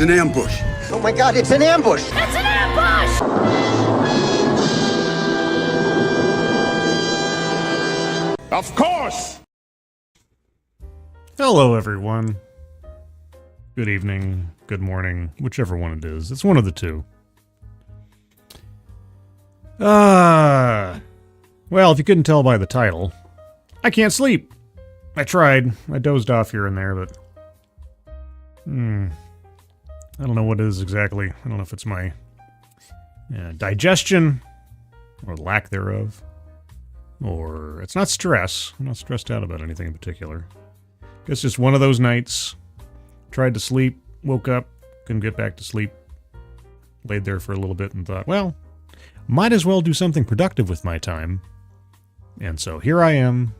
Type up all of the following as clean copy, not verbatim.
It's an ambush. Oh my God, it's an ambush! It's an ambush! Of course! Hello, everyone. Good evening, good morning, whichever one it is. It's one of the two. Well, if you couldn't tell by the title, I can't sleep. I tried. I dozed off here and there, but... I don't know what it is exactly. I don't know if it's my digestion, or lack thereof, or it's not stress. I'm not stressed out about anything in particular. It's just one of those nights. Tried to sleep, woke up, couldn't get back to sleep. Laid there for a little bit and thought, well, might as well do something productive with my time. And so here I am.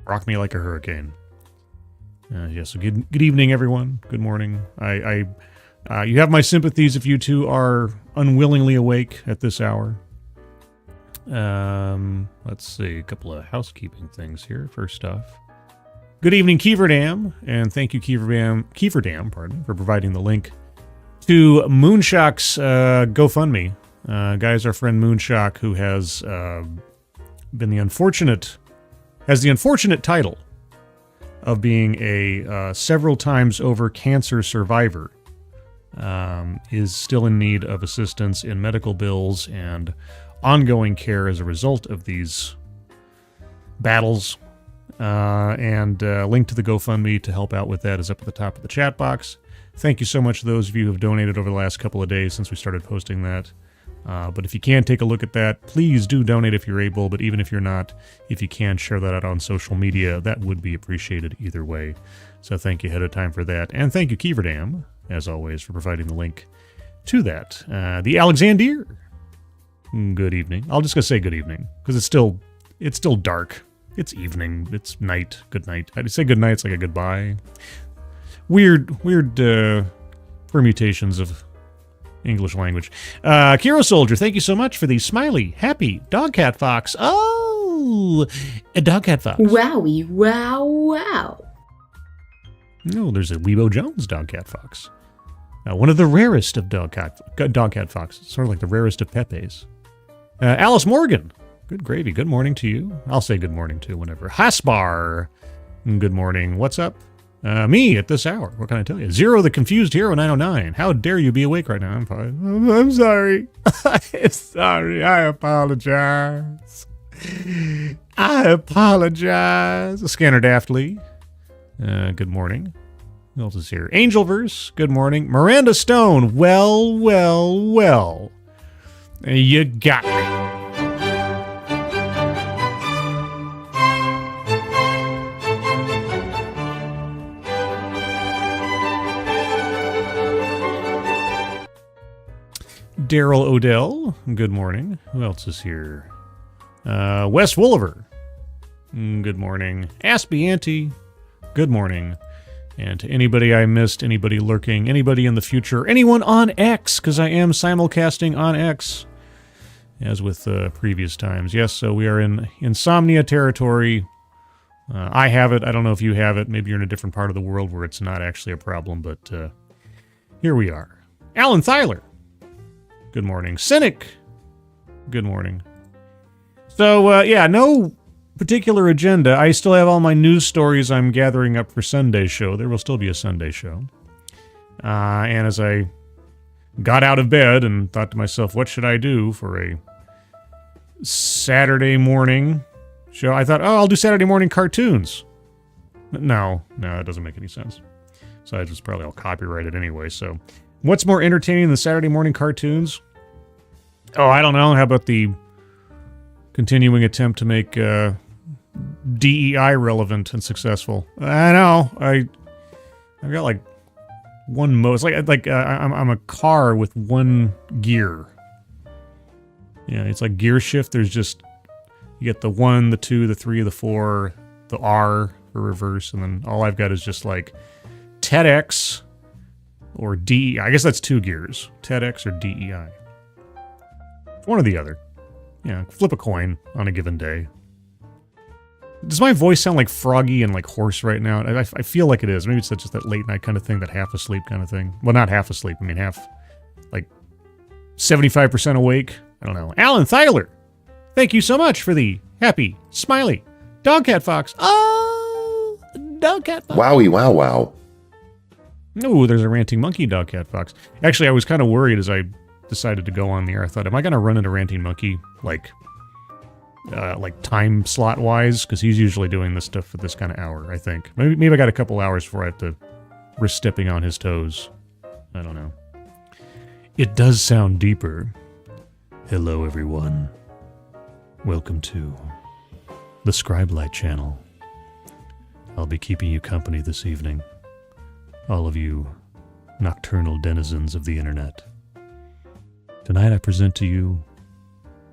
Rock me like a hurricane. So good evening, everyone. Good morning. You have my sympathies if you two are unwillingly awake at this hour. Let's see, a couple of housekeeping things here. First off, good evening, Keeverdam, and thank you, Keeverdam, for providing the link to Moonshock's GoFundMe. Guys, our friend Moonshock, who has been the unfortunate title of being a several times over cancer survivor, is still in need of assistance in medical bills and ongoing care as a result of these battles. And link to the GoFundMe to help out with that is up at the top of the chat box. Thank you so much to those of you who have donated over the last couple of days since we started posting that. But if you can take a look at that, please do donate if you're able. But even if you're not, if you can share that out on social media, that would be appreciated either way. So thank you ahead of time for that. And thank you, Keeverdam, as always, for providing the link to that. The Alexander. Good evening. I'll just gonna say good evening because it's still dark. It's evening. It's night. Good night. I'd say good night. It's like a goodbye. Weird permutations of English language. Kiro Soldier, thank you so much for the smiley, happy Dogcat Fox. Oh, a Dogcat Fox. Wowie, wow, wow. No, there's a Weebo Jones Dogcat Fox. One of the rarest of Dogcat Foxes. Sort of like the rarest of Pepes. Alice Morgan. Good gravy. Good morning to you. I'll say good morning too whenever. Hasbar. Good morning. What's up? Me at this hour. What can I tell you? Zero the Confused Hero 909. How dare you be awake right now? I'm fine. I'm sorry. I'm sorry. I apologize. I apologize. Scanner Daftly. Good morning. Who else is here? Angelverse. Good morning. Miranda Stone. Well, well, well. You got me. Daryl Odell, good morning. Who else is here? Wes Wolliver, good morning. Aspie Auntie, good morning. And to anybody I missed, anybody lurking, anybody in the future, anyone on X, because I am simulcasting on X, as with previous times. Yes, so we are in Insomnia territory. I have it. I don't know if you have it. Maybe you're in a different part of the world where it's not actually a problem, but here we are. Alan Thyler. Good morning. Cynic. Good morning. So, yeah, no particular agenda. I still have all my news stories I'm gathering up for Sunday's show. There will still be a Sunday show. And as I got out of bed and thought to myself, what should I do for a Saturday morning show? I thought, oh, I'll do Saturday morning cartoons. No, that doesn't make any sense. So I just probably all copyrighted anyway, so... What's more entertaining than Saturday morning cartoons? Oh, I don't know. How about the continuing attempt to make DEI relevant and successful? I know. I've got like one mode. It's like I'm a car with one gear. Yeah, it's like gear shift. There's just you get the 1, the 2, the 3, the 4, the R for reverse, and then all I've got is just like TEDx. Or DEI. I guess that's 2 gears. TEDx or DEI. One or the other. Yeah, flip a coin on a given day. Does my voice sound like froggy and like hoarse right now? I feel like it is. Maybe it's just that late night kind of thing, that half asleep kind of thing. Well, not half asleep. I mean, half, like 75% awake. I don't know. Alan Thyler, thank you so much for the happy, smiley Dogcat Fox. Oh, Dogcat Fox. Wowie, wow, wow. Oh, there's a ranting monkey, Dogcat Fox. Actually, I was kind of worried as I decided to go on the air. I thought, am I going to run into ranting monkey, like time slot wise? Because he's usually doing this stuff for this kind of hour, I think. Maybe I got a couple hours before I have to risk stepping on his toes. I don't know. It does sound deeper. Hello, everyone. Welcome to the Scribelight channel. I'll be keeping you company this evening. All of you nocturnal denizens of the internet. Tonight I present to you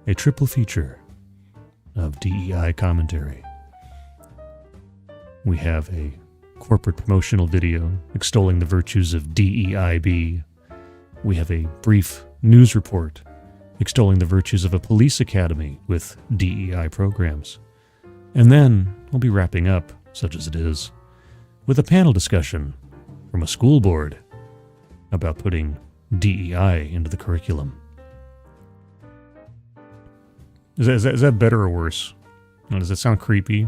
a triple feature of DEI commentary. We have a corporate promotional video extolling the virtues of DEIB. We have a brief news report extolling the virtues of a police academy with DEI programs. And then we'll be wrapping up, such as it is, with a panel discussion from a school board about putting DEI into the curriculum. Is that better or worse? Does that sound creepy?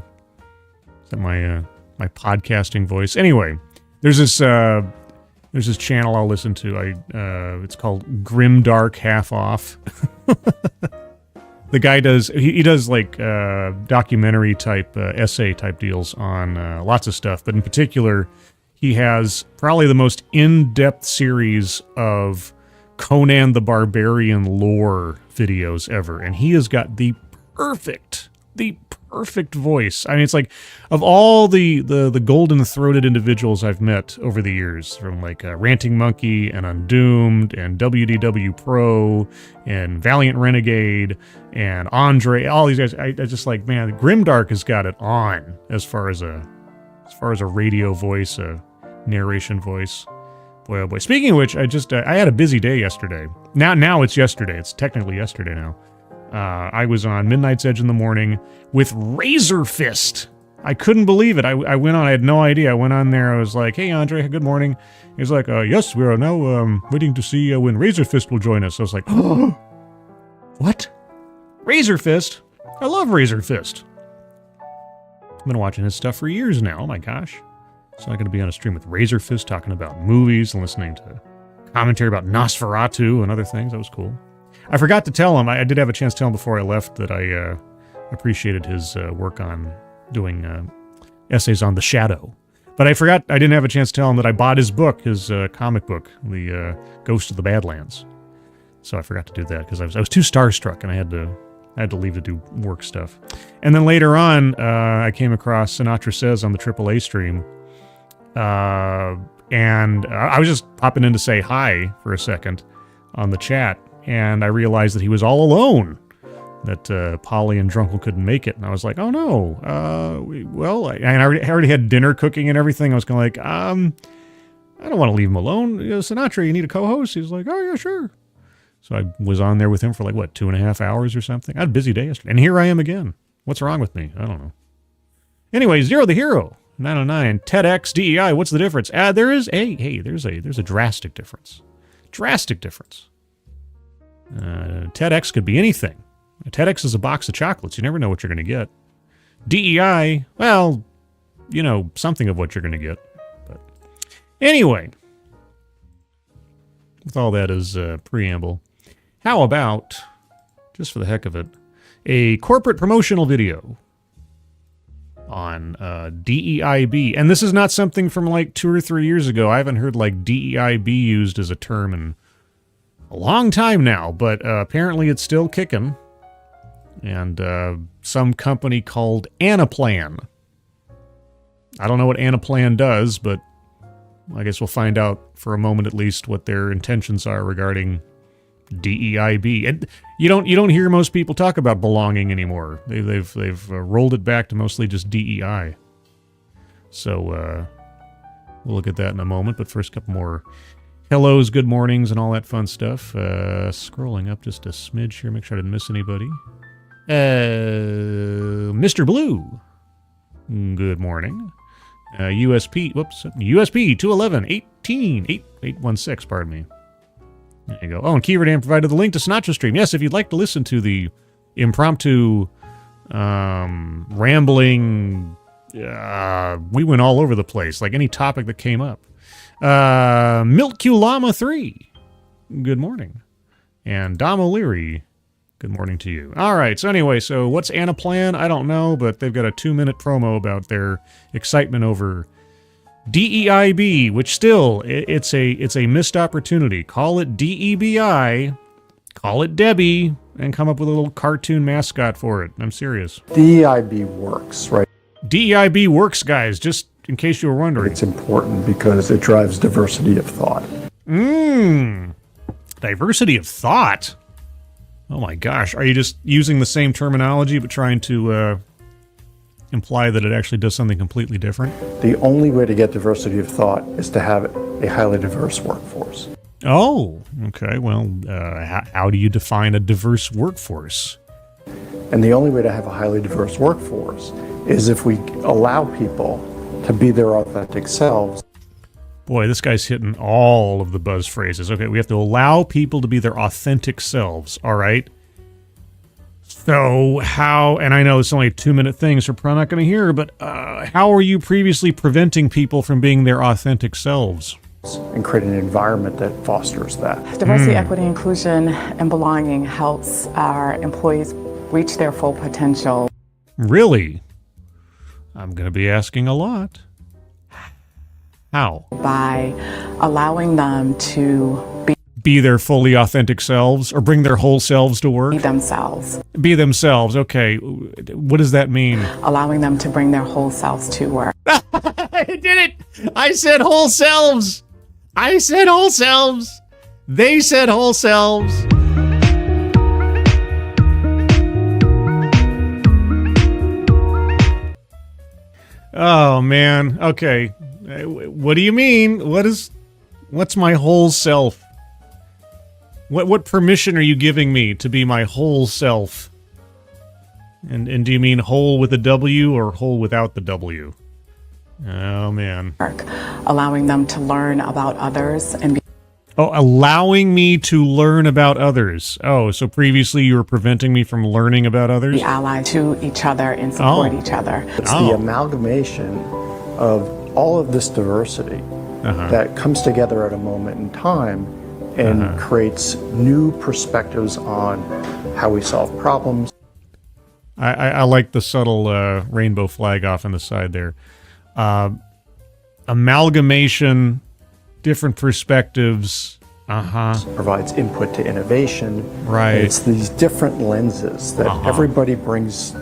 Is that my podcasting voice? Anyway, there's this channel I'll listen to. It's called Grimdark Half Off. The guy does like documentary type essay type deals on lots of stuff, but in particular, he has probably the most in-depth series of Conan the Barbarian lore videos ever, and he has got the perfect voice. I mean, it's like, of all the golden-throated individuals I've met over the years, from like Ranting Monkey and Undoomed and WDW Pro and Valiant Renegade and Andre, all these guys, I just like, man, Grimdark has got it on as far as a radio voice, a narration voice. Boy, oh boy. Speaking of which, I had a busy day yesterday. Now it's yesterday. It's technically yesterday now. I was on Midnight's Edge in the morning with Razor Fist. I couldn't believe it. I went on. I had no idea. I went on there. I was like, "Hey, Andre, good morning." He was like, "Yes, we are now waiting to see when Razor Fist will join us." I was like, "Oh, what? Razor Fist? I love Razor Fist. I've been watching his stuff for years now. Oh my gosh." So I'm going to be on a stream with Razor Fist talking about movies and listening to commentary about Nosferatu and other things. That was cool. I forgot to tell him, I did have a chance to tell him before I left that I appreciated his work on doing essays on The Shadow. But I didn't have a chance to tell him that I bought his book, his comic book, The Ghost of the Badlands. So I forgot to do that because I was too starstruck and I had to leave to do work stuff. And then later on, I came across Sinatra Says on the AAA stream. And I was just popping in to say hi for a second on the chat, and I realized that he was all alone, that Polly and Drunkle couldn't make it, and I was like, oh no, I already had dinner cooking and everything. I was kind of like, I don't want to leave him alone. Sinatra, you need a co-host? He was like, oh yeah, sure. So I was on there with him for like, 2.5 hours or something? I had a busy day yesterday, and here I am again. What's wrong with me? I don't know. Anyway, Zero the Hero. 909 TEDx DEI. What's the difference? There's a drastic difference. Drastic difference. TEDx could be anything. TEDx is a box of chocolates. You never know what you're going to get. DEI, well, something of what you're going to get. But anyway, with all that as preamble, how about, just for the heck of it, a corporate promotional video on DEIB. And this is not something from like 2 or 3 years ago. I haven't heard like DEIB used as a term in a long time now, but apparently it's still kicking. And some company called Anaplan. I don't know what Anaplan does, but I guess we'll find out for a moment at least what their intentions are regarding DEIB. And you don't hear most people talk about belonging anymore. They've rolled it back to mostly just DEI. So we'll look at that in a moment. But first, a couple more hellos, good mornings, and all that fun stuff. Scrolling up just a smidge here, make sure I didn't miss anybody. Mr. Blue Good morning. USP 211 816, pardon me. There you go. Oh, and Keeverdam provided the link to Sinatra Stream. Yes, if you'd like to listen to the impromptu, rambling, we went all over the place, like any topic that came up. Milk Q Llama 3, good morning. And Dom O'Leary, good morning to you. All right, so anyway, so what's Anaplan? I don't know, but they've got a 2-minute promo about their excitement over DEIB, which still, it's a missed opportunity. Call it DEBI, call it Debbie, and come up with a little cartoon mascot for it. I'm serious. DEIB works, right? DEIB works, guys, just in case you were wondering. It's important because it drives diversity of thought. Diversity of thought? Oh my gosh, are you just using the same terminology but trying to imply that it actually does something completely different? The only way to get diversity of thought is to have a highly diverse workforce. Oh, okay. Well, how do you define a diverse workforce? And the only way to have a highly diverse workforce is if we allow people to be their authentic selves. Boy, this guy's hitting all of the buzz phrases. Okay, we have to allow people to be their authentic selves, all right? So how, and I know it's only a 2-minute thing, so we're probably not going to hear, but how are you previously preventing people from being their authentic selves? And create an environment that fosters that. Diversity, equity, inclusion, and belonging helps our employees reach their full potential. Really? I'm going to be asking a lot. How? By allowing them to be their fully authentic selves, or bring their whole selves to work? be themselves. Be themselves, okay. What does that mean? Allowing them to bring their whole selves to work. I did it! I said whole selves! I said whole selves! They said whole selves! Oh, man. Okay. What do you mean? What's my whole self? What permission are you giving me to be my whole self? And do you mean whole with a W or whole without the W? Oh, man. Allowing them to learn about others and be allowing me to learn about others. Oh, so previously you were preventing me from learning about others? allied to each other and support each other. It's the amalgamation of all of this diversity that comes together at a moment in time and creates new perspectives on how we solve problems. I like the subtle rainbow flag off on the side there. Amalgamation, different perspectives. Provides input to innovation. Right. And it's these different lenses that everybody brings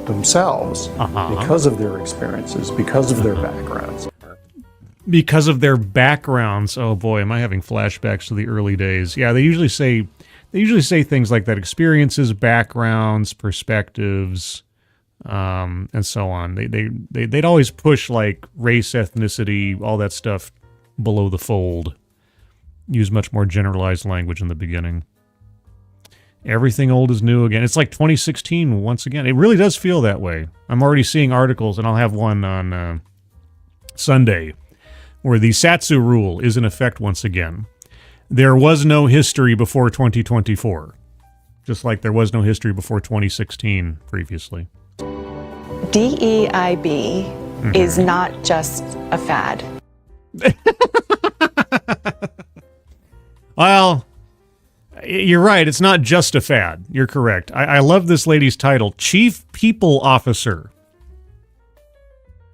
themselves because of their experiences, because of their backgrounds. Because of their backgrounds. Oh boy, am I having flashbacks to the early days. Yeah, they usually say things like that: experiences, backgrounds, perspectives, and so on. They'd always push like race, ethnicity, all that stuff below the fold. Use much more generalized language in the beginning. Everything old is new again. It's like 2016 once again. It really does feel that way. I'm already seeing articles, and I'll have one on Sunday, where the Satsu rule is in effect once again. There was no history before 2024, just like there was no history before 2016 previously. DEIB is not just a fad. Well, you're right. It's not just a fad. You're correct. I love this lady's title, Chief People Officer.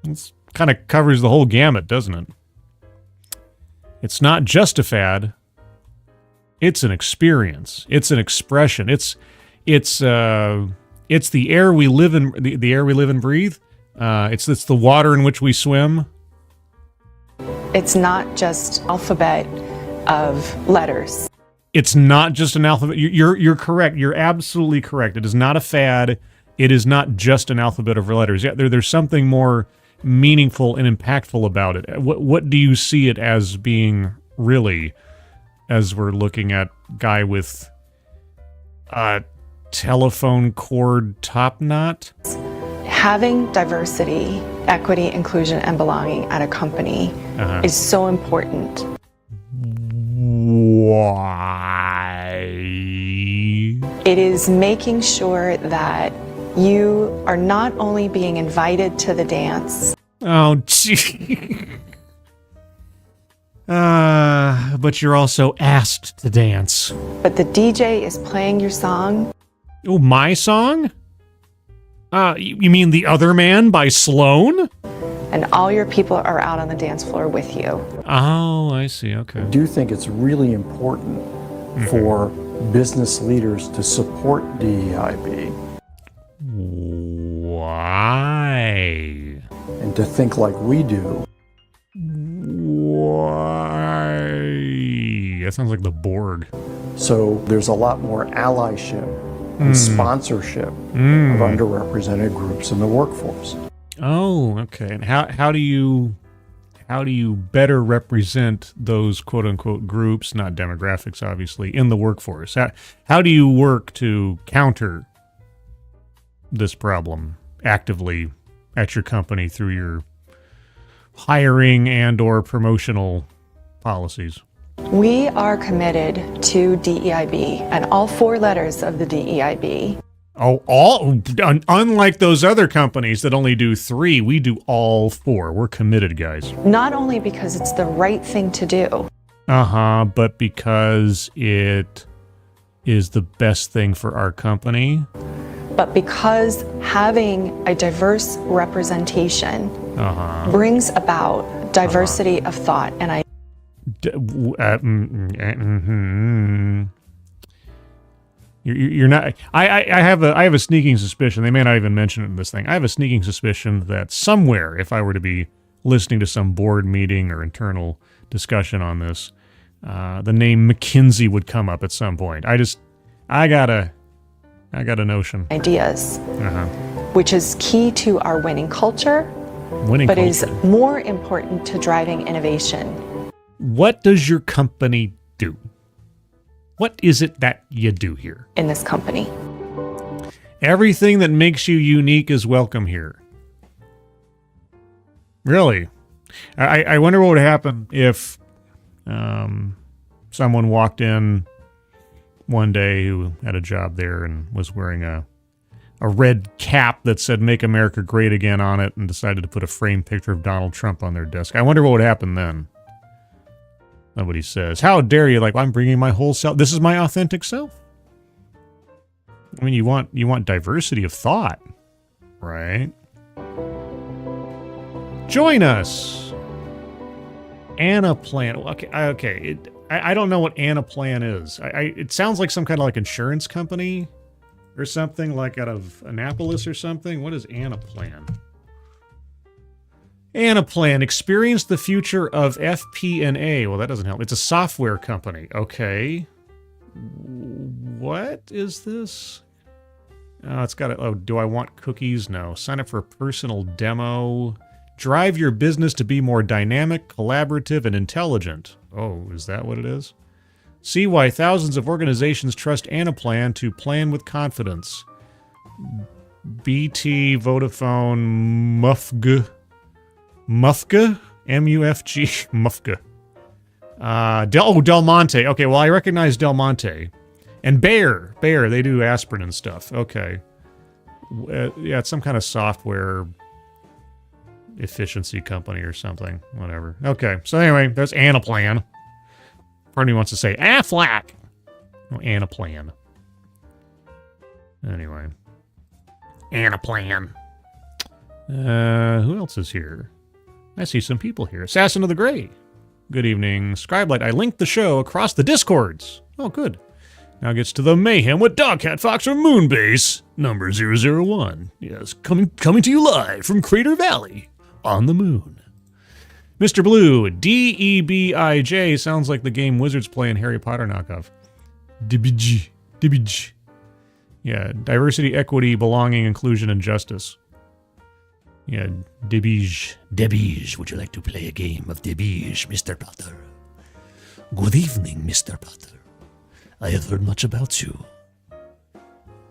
It kind of covers the whole gamut, doesn't it? It's not just a fad. It's an experience. It's an expression. It's the air we live in. The air we live and breathe. It's the water in which we swim. It's not just alphabet of letters. It's not just an alphabet. You're correct. You're absolutely correct. It is not a fad. It is not just an alphabet of letters. Yeah, there's something more meaningful and impactful about it. What do you see it as being really, as we're looking at guy with a telephone cord top knot? Having diversity, equity, inclusion, and belonging at a company is so important. Why? It is making sure that you are not only being invited to the dance. Oh, gee. But you're also asked to dance. But the DJ is playing your song. Oh, my song? You mean The Other Man by Sloan? And all your people are out on the dance floor with you. Oh, I see. Okay. I do think it's really important for business leaders to support DEIB. Why? And to think like we do. Why? That sounds like the Borg. So there's a lot more allyship and sponsorship of underrepresented groups in the workforce. Oh, okay. And how do you better represent those quote unquote groups, not demographics, obviously, in the workforce? How do you work to counter this problem actively at your company through your hiring and or promotional policies? We are committed to DEIB and all 4 letters of the DEIB. Oh, unlike those other companies that only do 3, we do all 4. We're committed, guys. Not only because it's the right thing to do. But because it is the best thing for our company. But because having a diverse representation brings about diversity of thought and I. You're not. I have a sneaking suspicion. They may not even mention it in this thing. I have a sneaking suspicion that somewhere, if I were to be listening to some board meeting or internal discussion on this, the name McKinsey would come up at some point. I got a notion. Ideas, which is key to our winning culture, but is more important to driving innovation. What does your company do? What is it that you do here? In this company. Everything that makes you unique is welcome here. Really? I wonder what would happen if someone walked in one day who had a job there and was wearing a red cap that said "Make America Great Again" on it and decided to put a framed picture of Donald Trump on their desk. I wonder what would happen then. Nobody says, "How dare you?" Like, I'm bringing my whole self. This is my authentic self. I mean, you want diversity of thought, right? Join us. Anaplan. Okay. I don't know what Anaplan is. It sounds like some kind of like insurance company or something, like out of Annapolis or something. What is Anaplan? Anaplan, experience the future of FP&A. Well, that doesn't help. It's a software company. Okay. What is this? Oh, it's got a... Oh, do I want cookies? No. Sign up for a personal demo. Drive your business to be more dynamic, collaborative, and intelligent. Oh, is that what it is? See why thousands of organizations trust Anaplan to plan with confidence. BT, Vodafone, Mufga? M-U-F-G? Mufga. Del Monte. Okay, well, I recognize Del Monte. And Bayer, they do aspirin and stuff. Okay. Yeah, it's some kind of software efficiency company or something. Whatever. Okay, so anyway, there's Anaplan. Part of me wants to say Aflac. No, Anaplan. Anyway. Anaplan. Who else is here? I see some people here. Assassin of the Gray. Good evening. Scribelight, I linked the show across the Discords. Oh, good. Now gets to the mayhem with Dogcat Fox from Moonbase, number 001. Yes, coming to you live from Crater Valley on the moon. Mr. Blue, D-E-B-I-J, sounds like the game Wizards play in Harry Potter knockoff. Dibbage. Yeah, diversity, equity, belonging, inclusion, and justice. Yeah, Dibbage. Dibbage, would you like to play a game of Dibbage, Mr. Potter? Good evening, Mr. Potter. I have heard much about you.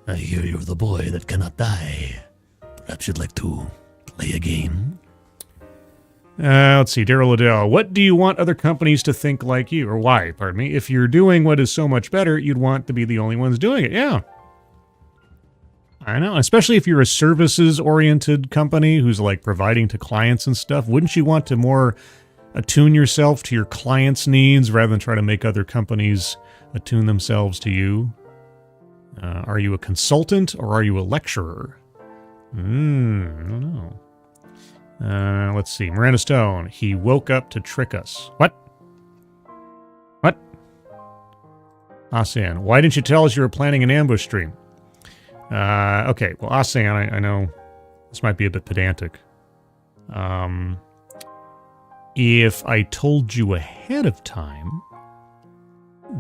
I hear you're the boy that cannot die. Perhaps you'd like to play a game? Let's see, Daryl Liddell. What do you want other companies to think like you? Or why, pardon me? If you're doing what is so much better, you'd want to be the only ones doing it. Yeah. I know, especially if you're a services-oriented company who's like providing to clients and stuff. Wouldn't you want to more attune yourself to your clients' needs rather than try to make other companies attune themselves to you? Are you a consultant or are you a lecturer? I don't know. Let's see. Miranda Stone. He woke up to trick us. What? What? Asan. Why didn't you tell us you were planning an ambush stream? Okay. Well, Asan, I know this might be a bit pedantic. If I told you ahead of time,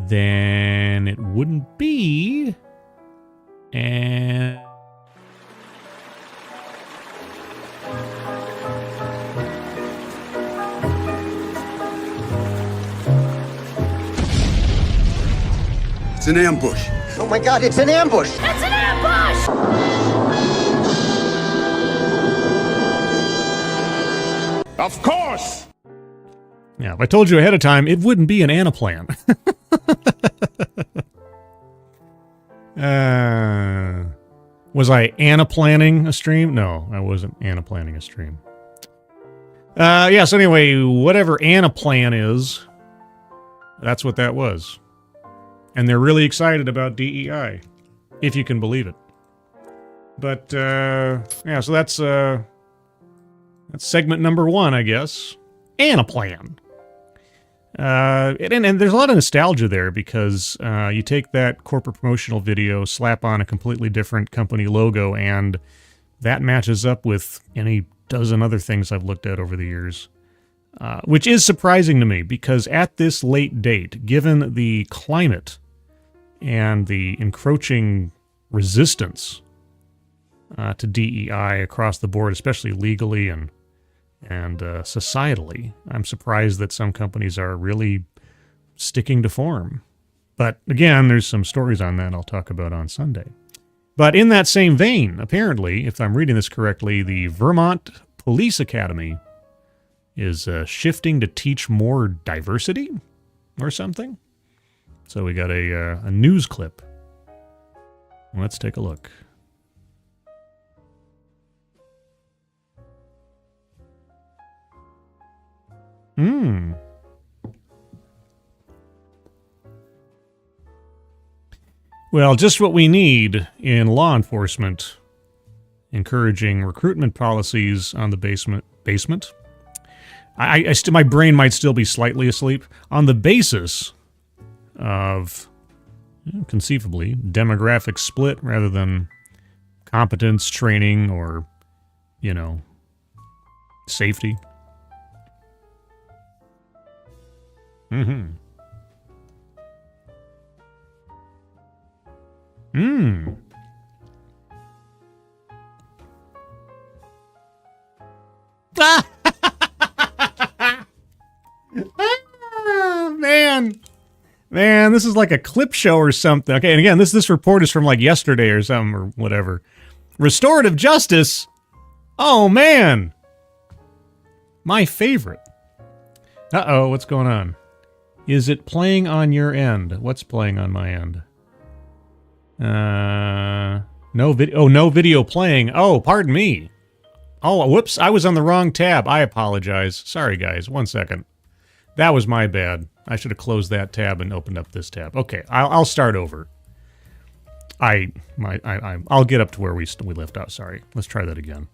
then it wouldn't be. And It's an ambush. Oh my God, it's an ambush! It's an ambush! Of course! yeah, if I told you ahead of time, it wouldn't be an Anaplan. Was I Anaplanning a stream? No, I wasn't Anaplanning a stream. Yeah, so anyway, whatever Anaplan is, that's what that was. And they're really excited about DEI, if you can believe it. But, yeah, so that's segment number 1, I guess. Anaplan. And there's a lot of nostalgia there because you take that corporate promotional video, slap on a completely different company logo, and that matches up with any dozen other things I've looked at over the years. Which is surprising to me because at this late date, given the climate and the encroaching resistance to DEI across the board, especially legally and societally, I'm surprised that some companies are really sticking to form. But again, there's some stories on that I'll talk about on Sunday. But in that same vein, apparently, if I'm reading this correctly, the Vermont Police Academy is shifting to teach more diversity or something. So we got a news clip. Let's take a look. Well, just what we need in law enforcement, encouraging recruitment policies on the basement. My brain might still be slightly asleep. On the basis of, conceivably, demographic split rather than competence, training, or, safety. Man, this is like a clip show or something. Okay, and again, this report is from like yesterday or something or whatever. Restorative justice? Oh, man. My favorite. Uh-oh, what's going on? Is it playing on your end? What's playing on my end? No video. Oh, no video playing. Oh, pardon me. Oh, whoops. I was on the wrong tab. I apologize. Sorry, guys. 1 second. That was my bad. I should have closed that tab and opened up this tab. Okay, I'll start over. I'll get up to where we left out. Sorry. Let's try that again.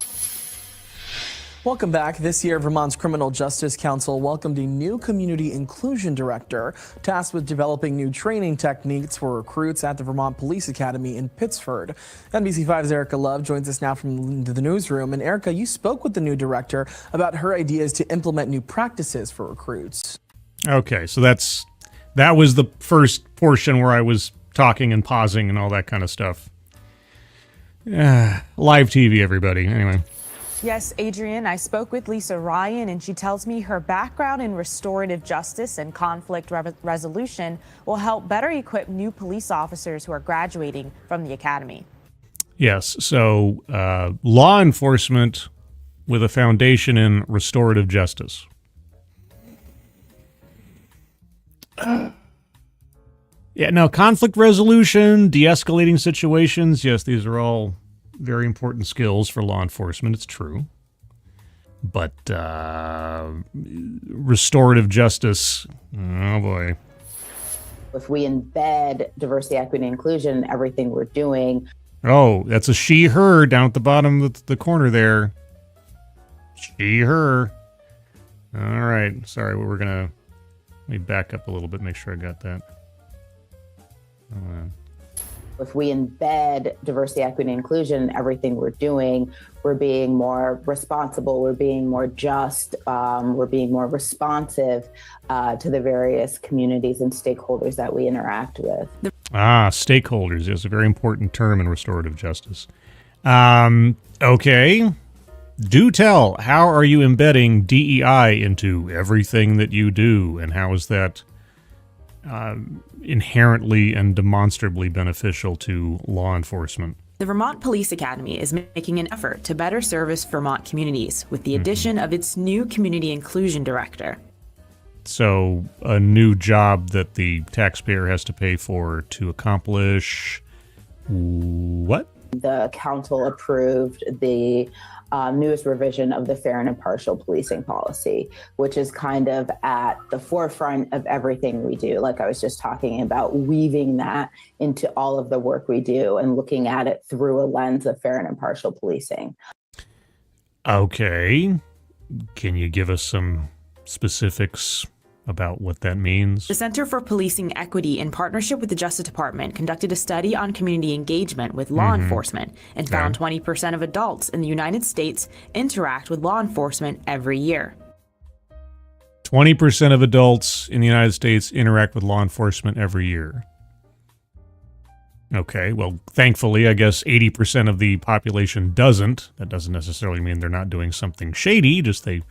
Welcome back. This year, Vermont's Criminal Justice Council welcomed a new community inclusion director tasked with developing new training techniques for recruits at the Vermont Police Academy in Pittsford. NBC5's Erica Love joins us now from the newsroom. And Erica, you spoke with the new director about her ideas to implement new practices for recruits. Okay, so that was the first portion where I was talking and pausing and all that kind of stuff. Live TV, everybody. Anyway. Yes, Adrian, I spoke with Lisa Ryan, and she tells me her background in restorative justice and conflict resolution will help better equip new police officers who are graduating from the academy. Yes. So law enforcement with a foundation in restorative justice. Yeah, now conflict resolution, de-escalating situations, yes, these are all very important skills for law enforcement, it's true. But restorative justice, oh boy. If we embed diversity, equity, and inclusion in everything we're doing. Oh, that's a she, her down at the bottom of the corner there. She, her. All right, sorry, let me back up a little bit, make sure I got that. If we embed diversity, equity, and inclusion in everything we're doing, we're being more responsible, we're being more just, we're being more responsive to the various communities and stakeholders that we interact with. Stakeholders is a very important term in restorative justice. Okay. Do tell, how are you embedding DEI into everything that you do, and how is that inherently and demonstrably beneficial to law enforcement? The Vermont Police Academy is making an effort to better service Vermont communities with the addition of its new Community Inclusion Director. So, a new job that the taxpayer has to pay for to accomplish what? The council approved the newest revision of the fair and impartial policing policy, which is kind of at the forefront of everything we do. Like I was just talking about, weaving that into all of the work we do and looking at it through a lens of fair and impartial policing. Okay. Can you give us some specifics about what that means? The Center for Policing Equity, in partnership with the Justice Department, conducted a study on community engagement with law enforcement and found 20% of adults in the United States interact with law enforcement every year. 20% of adults in the United States interact with law enforcement every year. Okay, well, thankfully, I guess 80% of the population doesn't. That doesn't necessarily mean they're not doing something shady, just they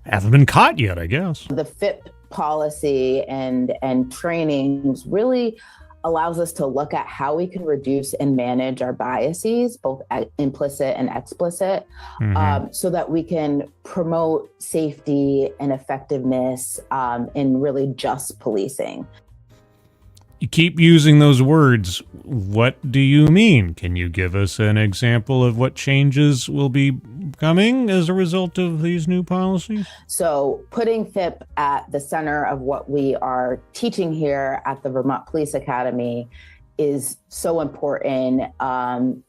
haven't been caught yet, I guess. The FIP policy and trainings really allows us to look at how we can reduce and manage our biases, both implicit and explicit, so that we can promote safety and effectiveness in really just policing. You keep using those words. What do you mean? Can you give us an example of what changes will be coming as a result of these new policies? So putting FIP at the center of what we are teaching here at the Vermont Police Academy is so important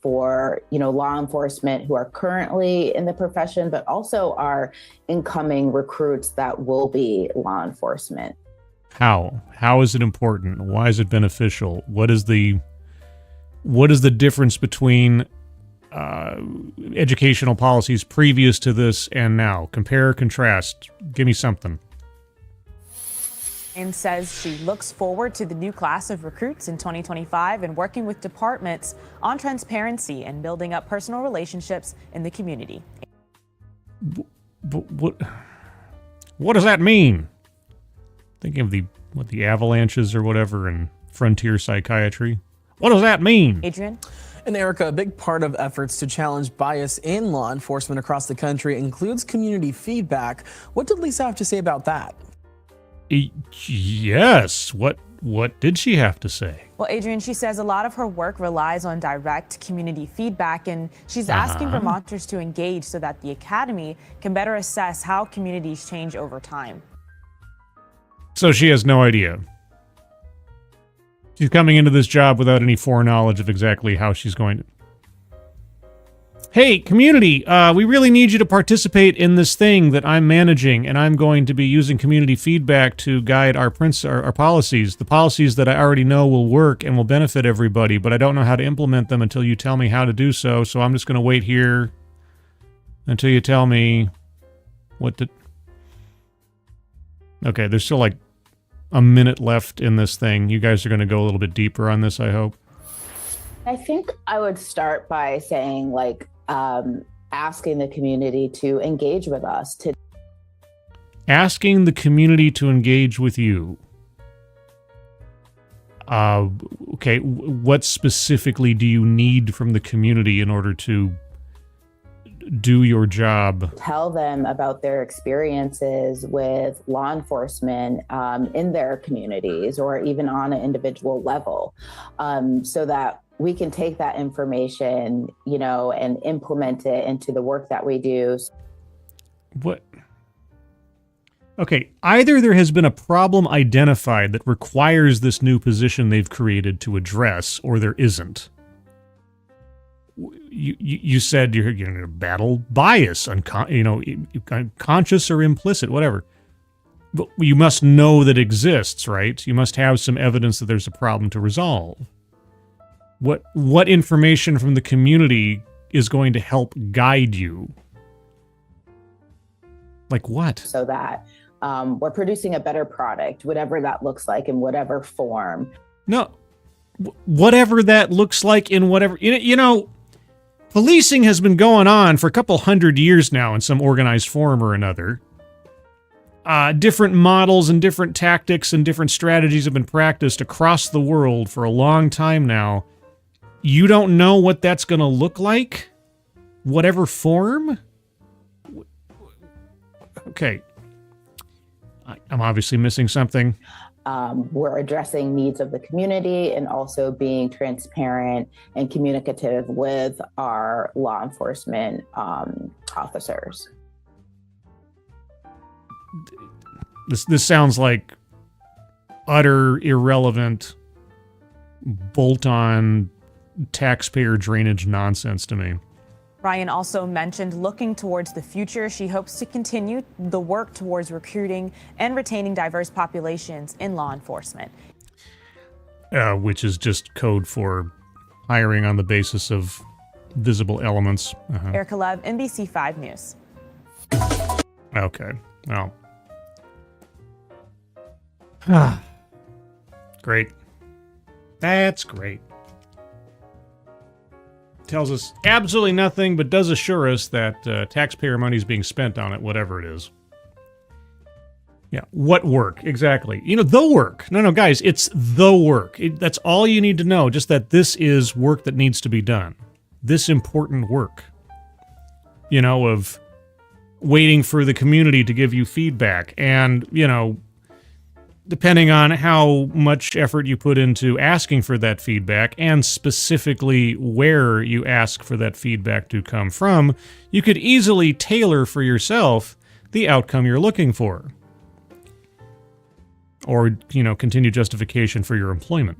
for law enforcement who are currently in the profession, but also our incoming recruits that will be law enforcement. How? How is it important? Why is it beneficial? What is the difference between educational policies previous to this and now? Compare, contrast. Give me something. And says she looks forward to the new class of recruits in 2025 and working with departments on transparency and building up personal relationships in the community. What does that mean? Thinking of the avalanches or whatever in frontier psychiatry. What does that mean? Adrian? And Erica, a big part of efforts to challenge bias in law enforcement across the country includes community feedback. What did Lisa have to say about that? Yes. What did she have to say? Well, Adrian, she says a lot of her work relies on direct community feedback, and she's asking Vermonters to engage so that the Academy can better assess how communities change over time. So she has no idea. She's coming into this job without any foreknowledge of exactly how she's going to... Hey, community, we really need you to participate in this thing that I'm managing, and I'm going to be using community feedback to guide our policies, the policies that I already know will work and will benefit everybody, but I don't know how to implement them until you tell me how to do so, so I'm just going to wait here until you tell me what to... Okay, there's still like a minute left in this thing. You guys are going to go a little bit deeper on this, I hope. I think I would start by saying, asking the community to engage with us. Asking the community to engage with you. Okay, what specifically do you need from the community in order to do your job? Tell them about their experiences with law enforcement in their communities or even on an individual level, so that we can take that information, and implement it into the work that we do. What? Okay, either there has been a problem identified that requires this new position they've created to address, or there isn't. You said you're going to battle bias, conscious or implicit, whatever. But you must know that exists, right? You must have some evidence that there's a problem to resolve. What information from the community is going to help guide you? Like what? So that we're producing a better product, whatever that looks like in whatever form. No, whatever that looks like in whatever, policing has been going on for a couple hundred years now in some organized form or another. Different models and different tactics and different strategies have been practiced across the world for a long time now. You don't know what that's going to look like? Whatever form? Okay. I'm obviously missing something. We're addressing needs of the community and also being transparent and communicative with our law enforcement officers. This sounds like utter irrelevant, bolt-on taxpayer drainage nonsense to me. Ryan also mentioned looking towards the future. She hopes to continue the work towards recruiting and retaining diverse populations in law enforcement. Which is just code for hiring on the basis of visible elements. Erica Lev, NBC5 News. Okay, well. Great. That's great. Tells us absolutely nothing, but does assure us that taxpayer money is being spent on it, whatever it is. Yeah, what work? Exactly. The work. No, guys, it's the work. That's all you need to know, just that this is work that needs to be done. This important work. Of waiting for the community to give you feedback and, depending on how much effort you put into asking for that feedback and specifically where you ask for that feedback to come from, you could easily tailor for yourself the outcome you're looking for. Or, continue justification for your employment.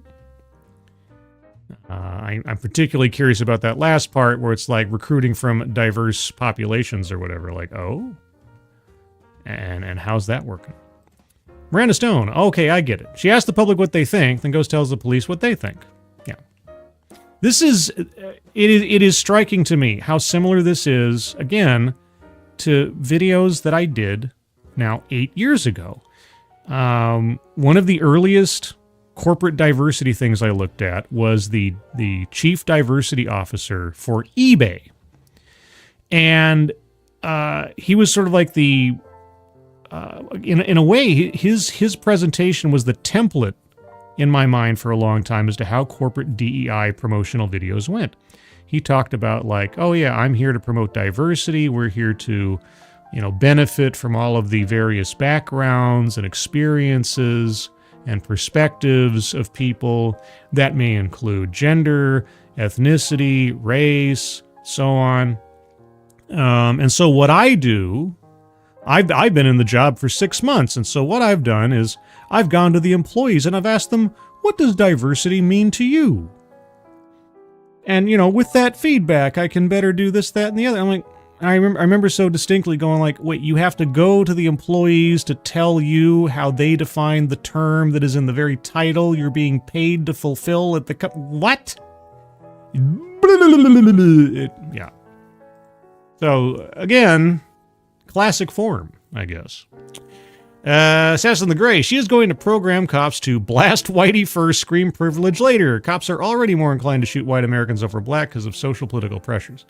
I'm particularly curious about that last part where it's like recruiting from diverse populations or whatever. Like, oh? And how's that working? Miranda Stone, okay, I get it. She asks the public what they think, then goes tells the police what they think. Yeah. This is, it is striking to me how similar this is, again, to videos that I did now 8 years ago. One of the earliest corporate diversity things I looked at was the chief diversity officer for eBay. And he was sort of like the in a way, his presentation was the template in my mind for a long time as to how corporate DEI promotional videos went. He talked about like, oh yeah, I'm here to promote diversity. We're here to, benefit from all of the various backgrounds and experiences and perspectives of people. That may include gender, ethnicity, race, so on. And so what I do, I've been in the job for 6 months, and so what I've done is I've gone to the employees and I've asked them, what does diversity mean to you? And, with that feedback, I can better do this, that, and the other. I'm like, I remember so distinctly going like, wait, you have to go to the employees to tell you how they define the term that is in the very title you're being paid to fulfill at the what? Yeah. So, again, classic form, I guess. Assassin the Gray, she is going to program cops to blast whitey first, scream privilege later. Cops are already more inclined to shoot white Americans over black because of social political pressures.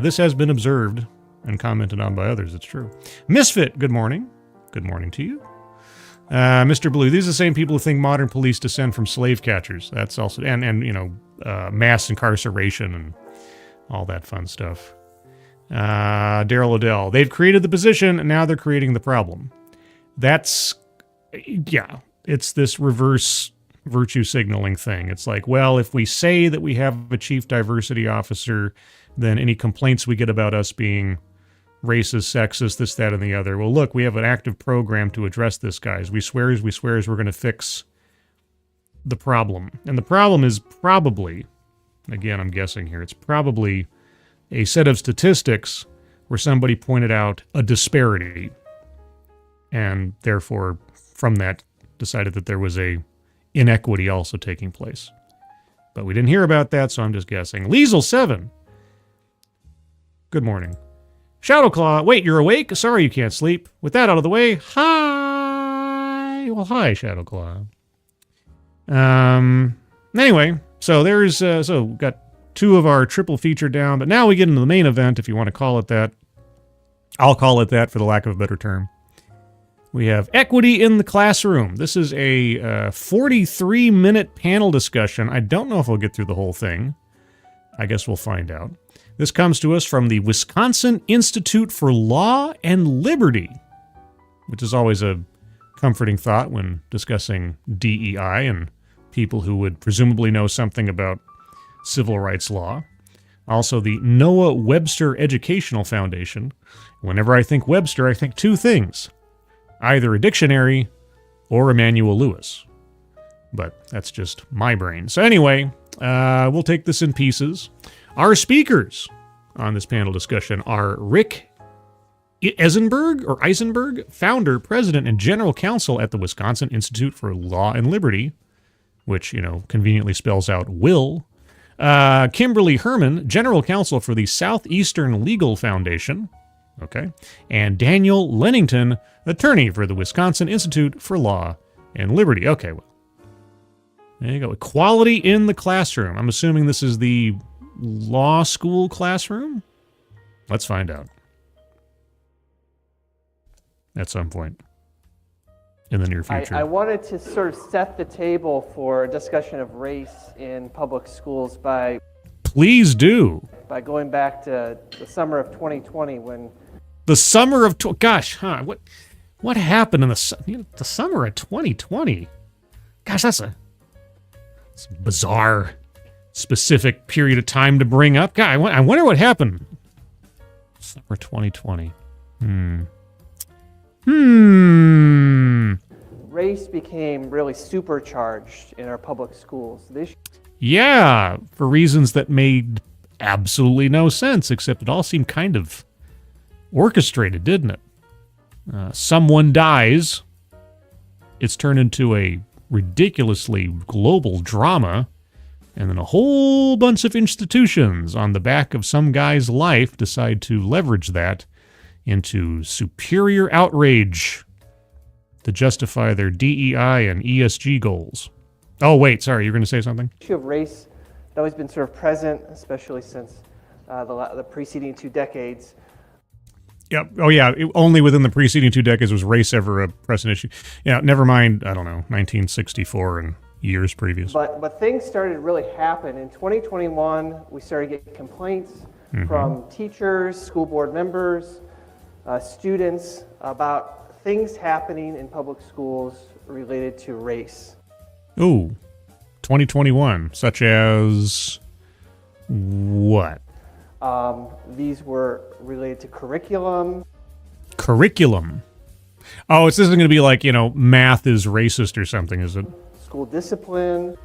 This has been observed and commented on by others. It's true. Misfit, good morning. Good morning to you. Mr. Blue, these are the same people who think modern police descend from slave catchers. That's also, and mass incarceration and all that fun stuff. Daryl Odell, they've created the position, and now they're creating the problem. That's, yeah, it's this reverse virtue signaling thing. It's like, well, if we say that we have a chief diversity officer, then any complaints we get about us being racist, sexist, this, that, and the other. Well, look, we have an active program to address this, guys. We swears we're going to fix the problem. And the problem is probably, again, I'm guessing here, it's probably a set of statistics where somebody pointed out a disparity and therefore from that decided that there was a inequity also taking place. But we didn't hear about that, so I'm just guessing. Liesel7. Good morning. Shadowclaw, wait, you're awake? Sorry you can't sleep. With that out of the way, hi! Well, hi, Shadowclaw. Anyway, so there's, so we've got 2 of our triple feature down, but now we get into the main event, if you want to call it that. I'll call it that for the lack of a better term. We have Equity in the Classroom. This is a 43-minute panel discussion. I don't know if we'll get through the whole thing. I guess we'll find out. This comes to us from the Wisconsin Institute for Law and Liberty, which is always a comforting thought when discussing DEI and people who would presumably know something about civil rights law. Also, the Noah Webster Educational Foundation. Whenever I think Webster, I think 2 things. Either a dictionary or Emmanuel Lewis. But that's just my brain. So anyway, we'll take this in pieces. Our speakers on this panel discussion are Rick Eisenberg, founder, president, and general counsel at the Wisconsin Institute for Law and Liberty, which, conveniently spells out will. Kimberly Herman, general counsel for the Southeastern Legal Foundation. Okay. And Daniel Lennington, attorney for the Wisconsin Institute for Law and Liberty. Okay, well. There you go. Equality in the classroom. I'm assuming this is the law school classroom? Let's find out. At some point in the near future. I wanted to sort of set the table for a discussion of race in public schools by... Please do. By going back to the summer of 2020 when... The summer of... Gosh, huh? What happened in the summer of 2020? Gosh, that's a bizarre, specific period of time to bring up. God, I wonder what happened. Summer 2020. Race became really supercharged in our public schools. Yeah, for reasons that made absolutely no sense, except it all seemed kind of orchestrated, didn't it? Someone dies. It's turned into a ridiculously global drama, and then a whole bunch of institutions on the back of some guy's life decide to leverage that into superior outrage to justify their DEI and ESG goals. Oh, wait, sorry, you were going to say something? The issue of race has always been sort of present, especially since the preceding 2 decades. Yeah. Oh, yeah. Only within the preceding 2 decades was race ever a pressing issue. Yeah. Never mind. I don't know. 1964 and years previous. But things started to really happen in 2021. We started getting complaints from teachers, school board members, students about things happening in public schools related to race. Ooh, 2021, such as what? These were related to curriculum. Curriculum? Oh, this isn't going to be like, math is racist or something, is it? School discipline.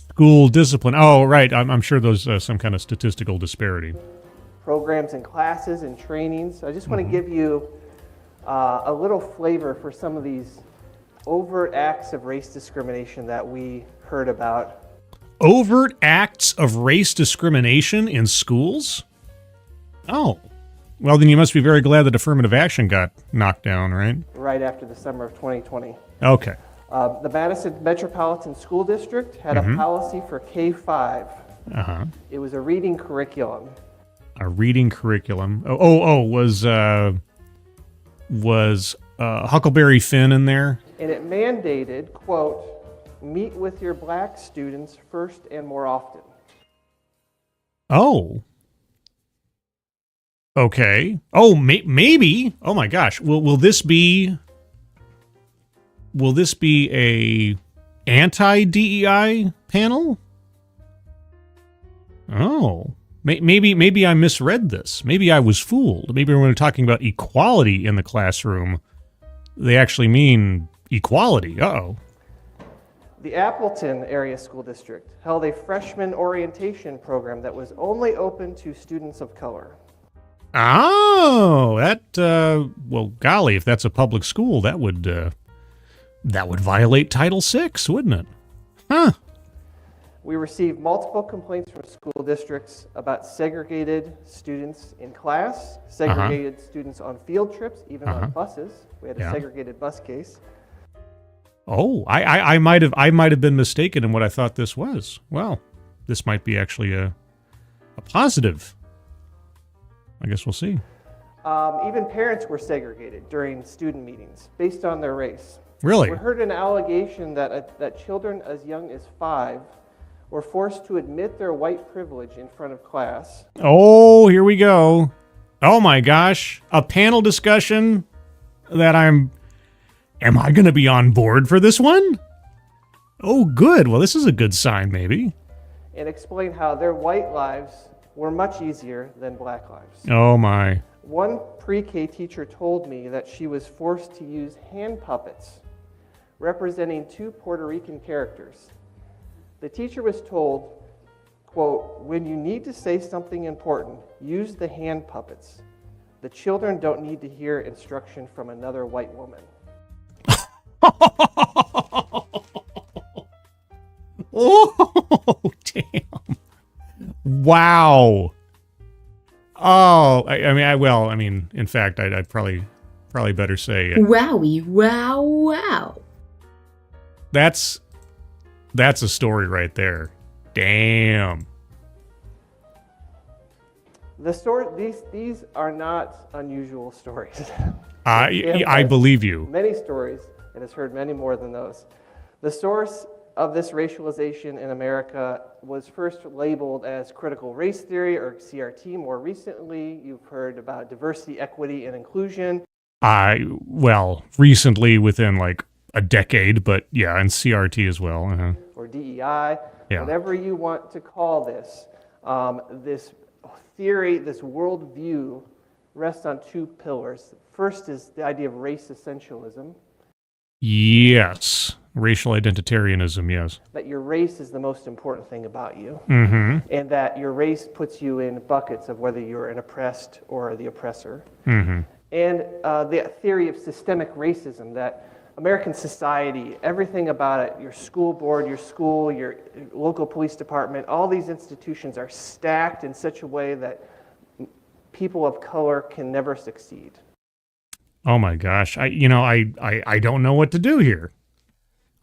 School discipline. Oh, right. I'm sure there's some kind of statistical disparity. Programs and classes and trainings. I just want to give you a little flavor for some of these overt acts of race discrimination that we heard about. Overt acts of race discrimination in schools? Oh. Well, then you must be very glad that affirmative action got knocked down, right? Right after the summer of 2020. Okay. The Madison Metropolitan School District had a policy for K-5. It was a reading curriculum. A reading curriculum. Was Huckleberry Finn in there? And it mandated, quote, meet with your black students first and more often. Oh. Okay. Oh, maybe. Oh my gosh. Will this be a anti-DEI panel? Oh. Maybe I misread this. Maybe I was fooled. Maybe when we're talking about equality in the classroom, they actually mean equality. Uh-oh. The Appleton Area School District held a freshman orientation program that was only open to students of color. Oh, well, golly, if that's a public school, that would violate Title VI, wouldn't it? Huh. We received multiple complaints from school districts about segregated students in class, segregated students on field trips, even on buses. We had a segregated bus case. Oh, I might have been mistaken in what I thought this was. Well, this might be actually a positive. I guess we'll see. Even parents were segregated during student meetings based on their race. Really? We heard an allegation that children as young as 5 were forced to admit their white privilege in front of class. Oh, here we go. Oh my gosh. A panel discussion that am I going to be on board for this one? Oh, good. Well, this is a good sign, maybe. And explain how their white lives were much easier than black lives. Oh my. One pre-K teacher told me that she was forced to use hand puppets representing 2 Puerto Rican characters. The teacher was told, quote, when you need to say something important, use the hand puppets. The children don't need to hear instruction from another white woman. Oh, damn. Wow. Oh, I mean, in fact, I'd probably better say Wowie, wow, wow. That's a story right there. Damn. These are not unusual stories. I believe you. Many stories, and has heard many more than those. The source of this racialization in America was first labeled as critical race theory, or CRT. More recently, you've heard about diversity, equity, and inclusion. Recently within like a decade, but yeah, and CRT as well. Uh-huh. Or DEI, whatever you want to call this. This theory, this worldview, rests on 2 pillars. First is the idea of race essentialism. Yes. Racial identitarianism, yes. That your race is the most important thing about you. Mm-hmm. And that your race puts you in buckets of whether you're an oppressed or the oppressor. Mm-hmm. And the theory of systemic racism, that American society, everything about it, your school board, your school, your local police department, all these institutions are stacked in such a way that people of color can never succeed. Oh my gosh. I don't know what to do here.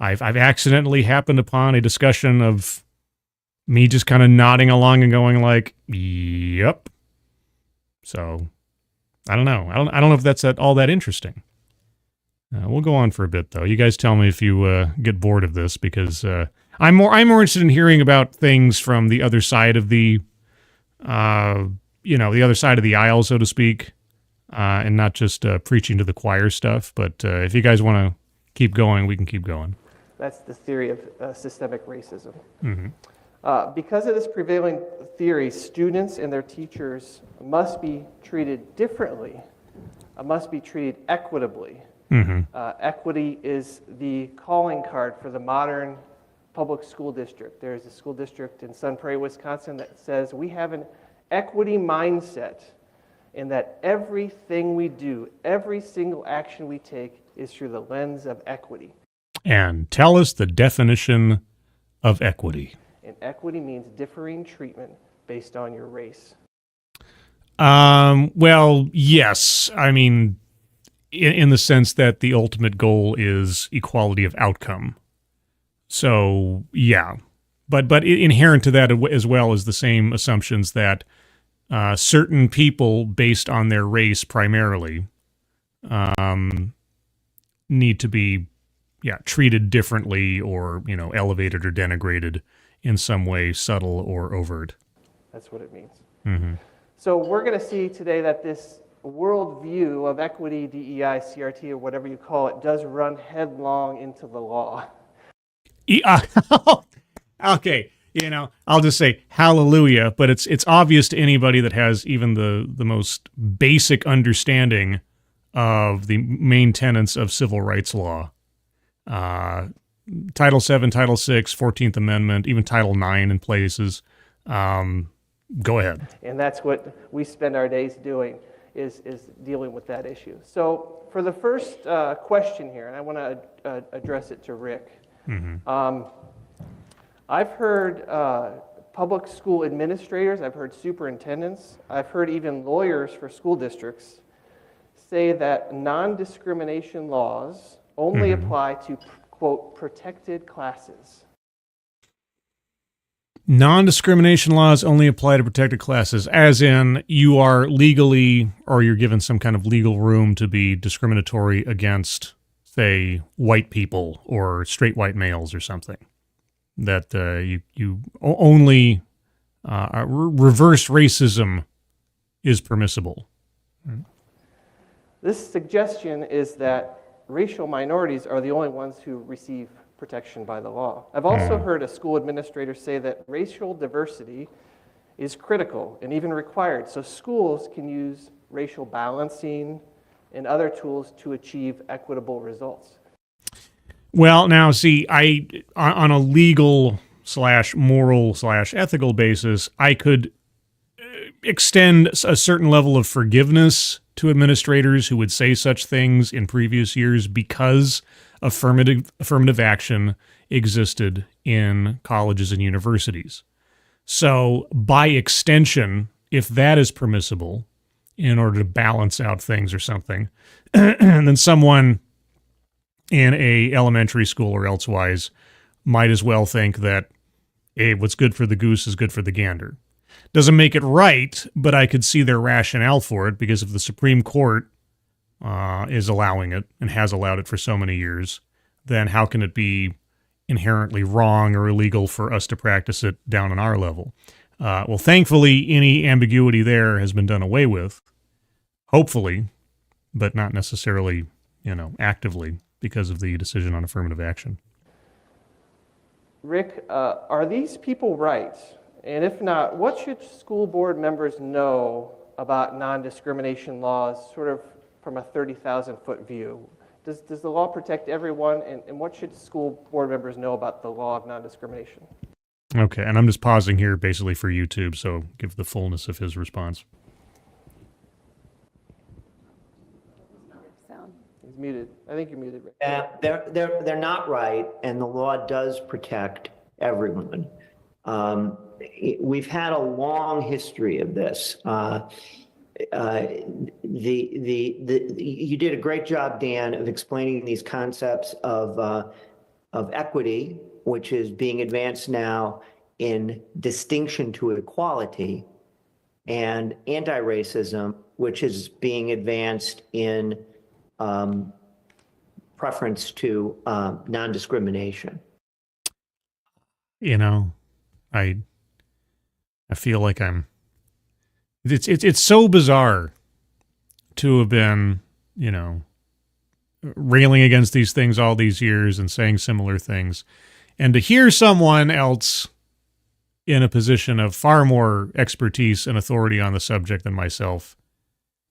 I've accidentally happened upon a discussion of me just kind of nodding along and going like, yep. So I don't know. I don't know if that's all that interesting. We'll go on for a bit though. You guys tell me if you get bored of this, because I'm more interested in hearing about things from the other side of the the other side of the aisle, so to speak, and not just preaching to the choir stuff. But if you guys want to keep going, we can keep going. That's the theory of systemic racism. Mm-hmm. Because of this prevailing theory, students and their teachers must be treated differently, must be treated equitably. Mm-hmm. Equity is the calling card for the modern public school district. There's a school district in Sun Prairie, Wisconsin that says we have an equity mindset in that everything we do, every single action we take is through the lens of equity. And tell us the definition of equity. And equity means differing treatment based on your race. Well, yes. I mean, in the sense that the ultimate goal is equality of outcome. So, yeah. But inherent to that as well is the same assumptions that certain people, based on their race primarily, need to be treated differently or, elevated or denigrated in some way, subtle or overt. That's what it means. Mm-hmm. So we're going to see today that this worldview of equity, DEI, CRT, or whatever you call it, does run headlong into the law. Okay, I'll just say hallelujah, but it's obvious to anybody that has even the most basic understanding of the main tenets of civil rights law. Title VII, Title VI, 14th Amendment, even Title IX in places. Go ahead. And that's what we spend our days doing, is dealing with that issue. So for the first question here, and I want to address it to Rick. Mm-hmm. I've heard public school administrators, I've heard superintendents, I've heard even lawyers for school districts say that non-discrimination laws only apply to, quote, protected classes. Non-discrimination laws only apply to protected classes, as in you are legally, or you're given some kind of legal room to be discriminatory against, say, white people or straight white males or something. That you only reverse racism is permissible. This suggestion is that racial minorities are the only ones who receive protection by the law. I've also heard a school administrator say that racial diversity is critical and even required, so schools can use racial balancing and other tools to achieve equitable results. Well, now, see, on a legal / moral / ethical basis, I could extend a certain level of forgiveness to administrators who would say such things in previous years because affirmative action existed in colleges and universities. So, by extension, if that is permissible in order to balance out things or something, and then someone in a elementary school or elsewise might as well think that, hey, what's good for the goose is good for the gander. Doesn't make it right, but I could see their rationale for it, because if the Supreme Court is allowing it and has allowed it for so many years, then how can it be inherently wrong or illegal for us to practice it down on our level? Well, thankfully, any ambiguity there has been done away with, hopefully, but not necessarily, actively, because of the decision on affirmative action. Rick, are these people right? And if not, what should school board members know about non-discrimination laws, sort of from a 30,000-foot view? Does the law protect everyone, and what should school board members know about the law of non-discrimination? Okay, and I'm just pausing here basically for YouTube, so give the fullness of his response. He's muted. I think you're muted, Rick. They're not right, and the law does protect everyone. We've had a long history of this. You did a great job, Dan, of explaining these concepts of equity, which is being advanced now in distinction to equality, and anti-racism, which is being advanced in preference to non-discrimination. I feel like it's so bizarre to have been, railing against these things all these years and saying similar things, and to hear someone else in a position of far more expertise and authority on the subject than myself,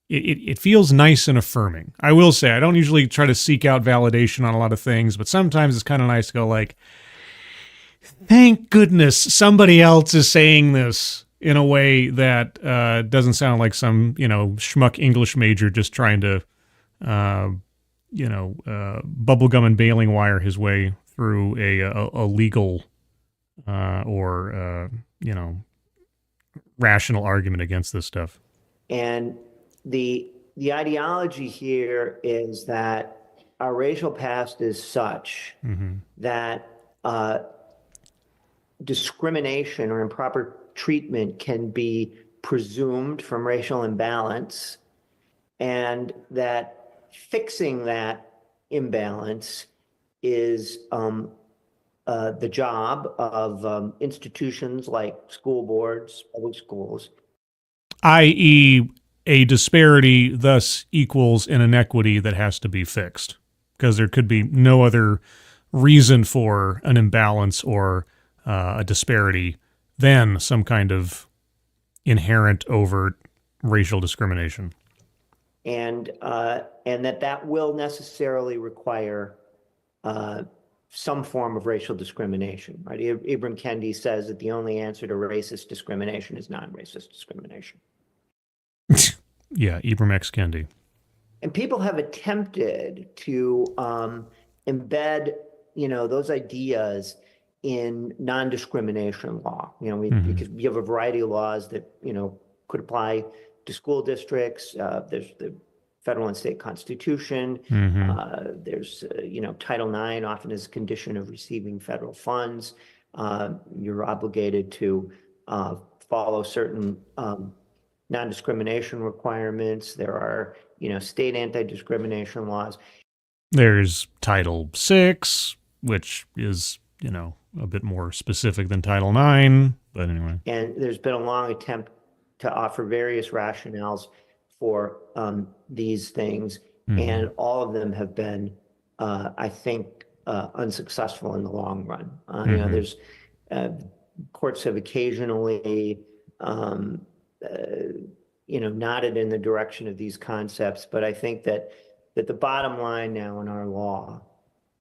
it feels nice and affirming. I will say, I don't usually try to seek out validation on a lot of things, but sometimes it's kind of nice to go like, thank goodness somebody else is saying this in a way that doesn't sound like some, schmuck English major just trying to, bubblegum and baling wire his way through a legal or rational argument against this stuff. And the ideology here is that our racial past is such that discrimination or improper treatment can be presumed from racial imbalance, and that fixing that imbalance is the job of institutions like school boards, public schools. I.e., a disparity thus equals an inequity that has to be fixed, because there could be no other reason for an imbalance or a disparity than some kind of inherent overt racial discrimination. And that will necessarily require some form of racial discrimination, right? Ibram Kendi says that the only answer to racist discrimination is non-racist discrimination. Yeah, Ibram X. Kendi. And people have attempted to embed, those ideas in non-discrimination law. Because we have a variety of laws that, could apply to school districts. There's the federal and state constitution. There's, Title IX often is a condition of receiving federal funds. You're obligated to follow certain non-discrimination requirements. There are, state anti-discrimination laws. There's Title VI, which is, a bit more specific than Title IX, but anyway. And there's been a long attempt to offer various rationales for these things, and all of them have been, I think, unsuccessful in the long run. There's courts have occasionally, nodded in the direction of these concepts, but I think that the bottom line now in our law,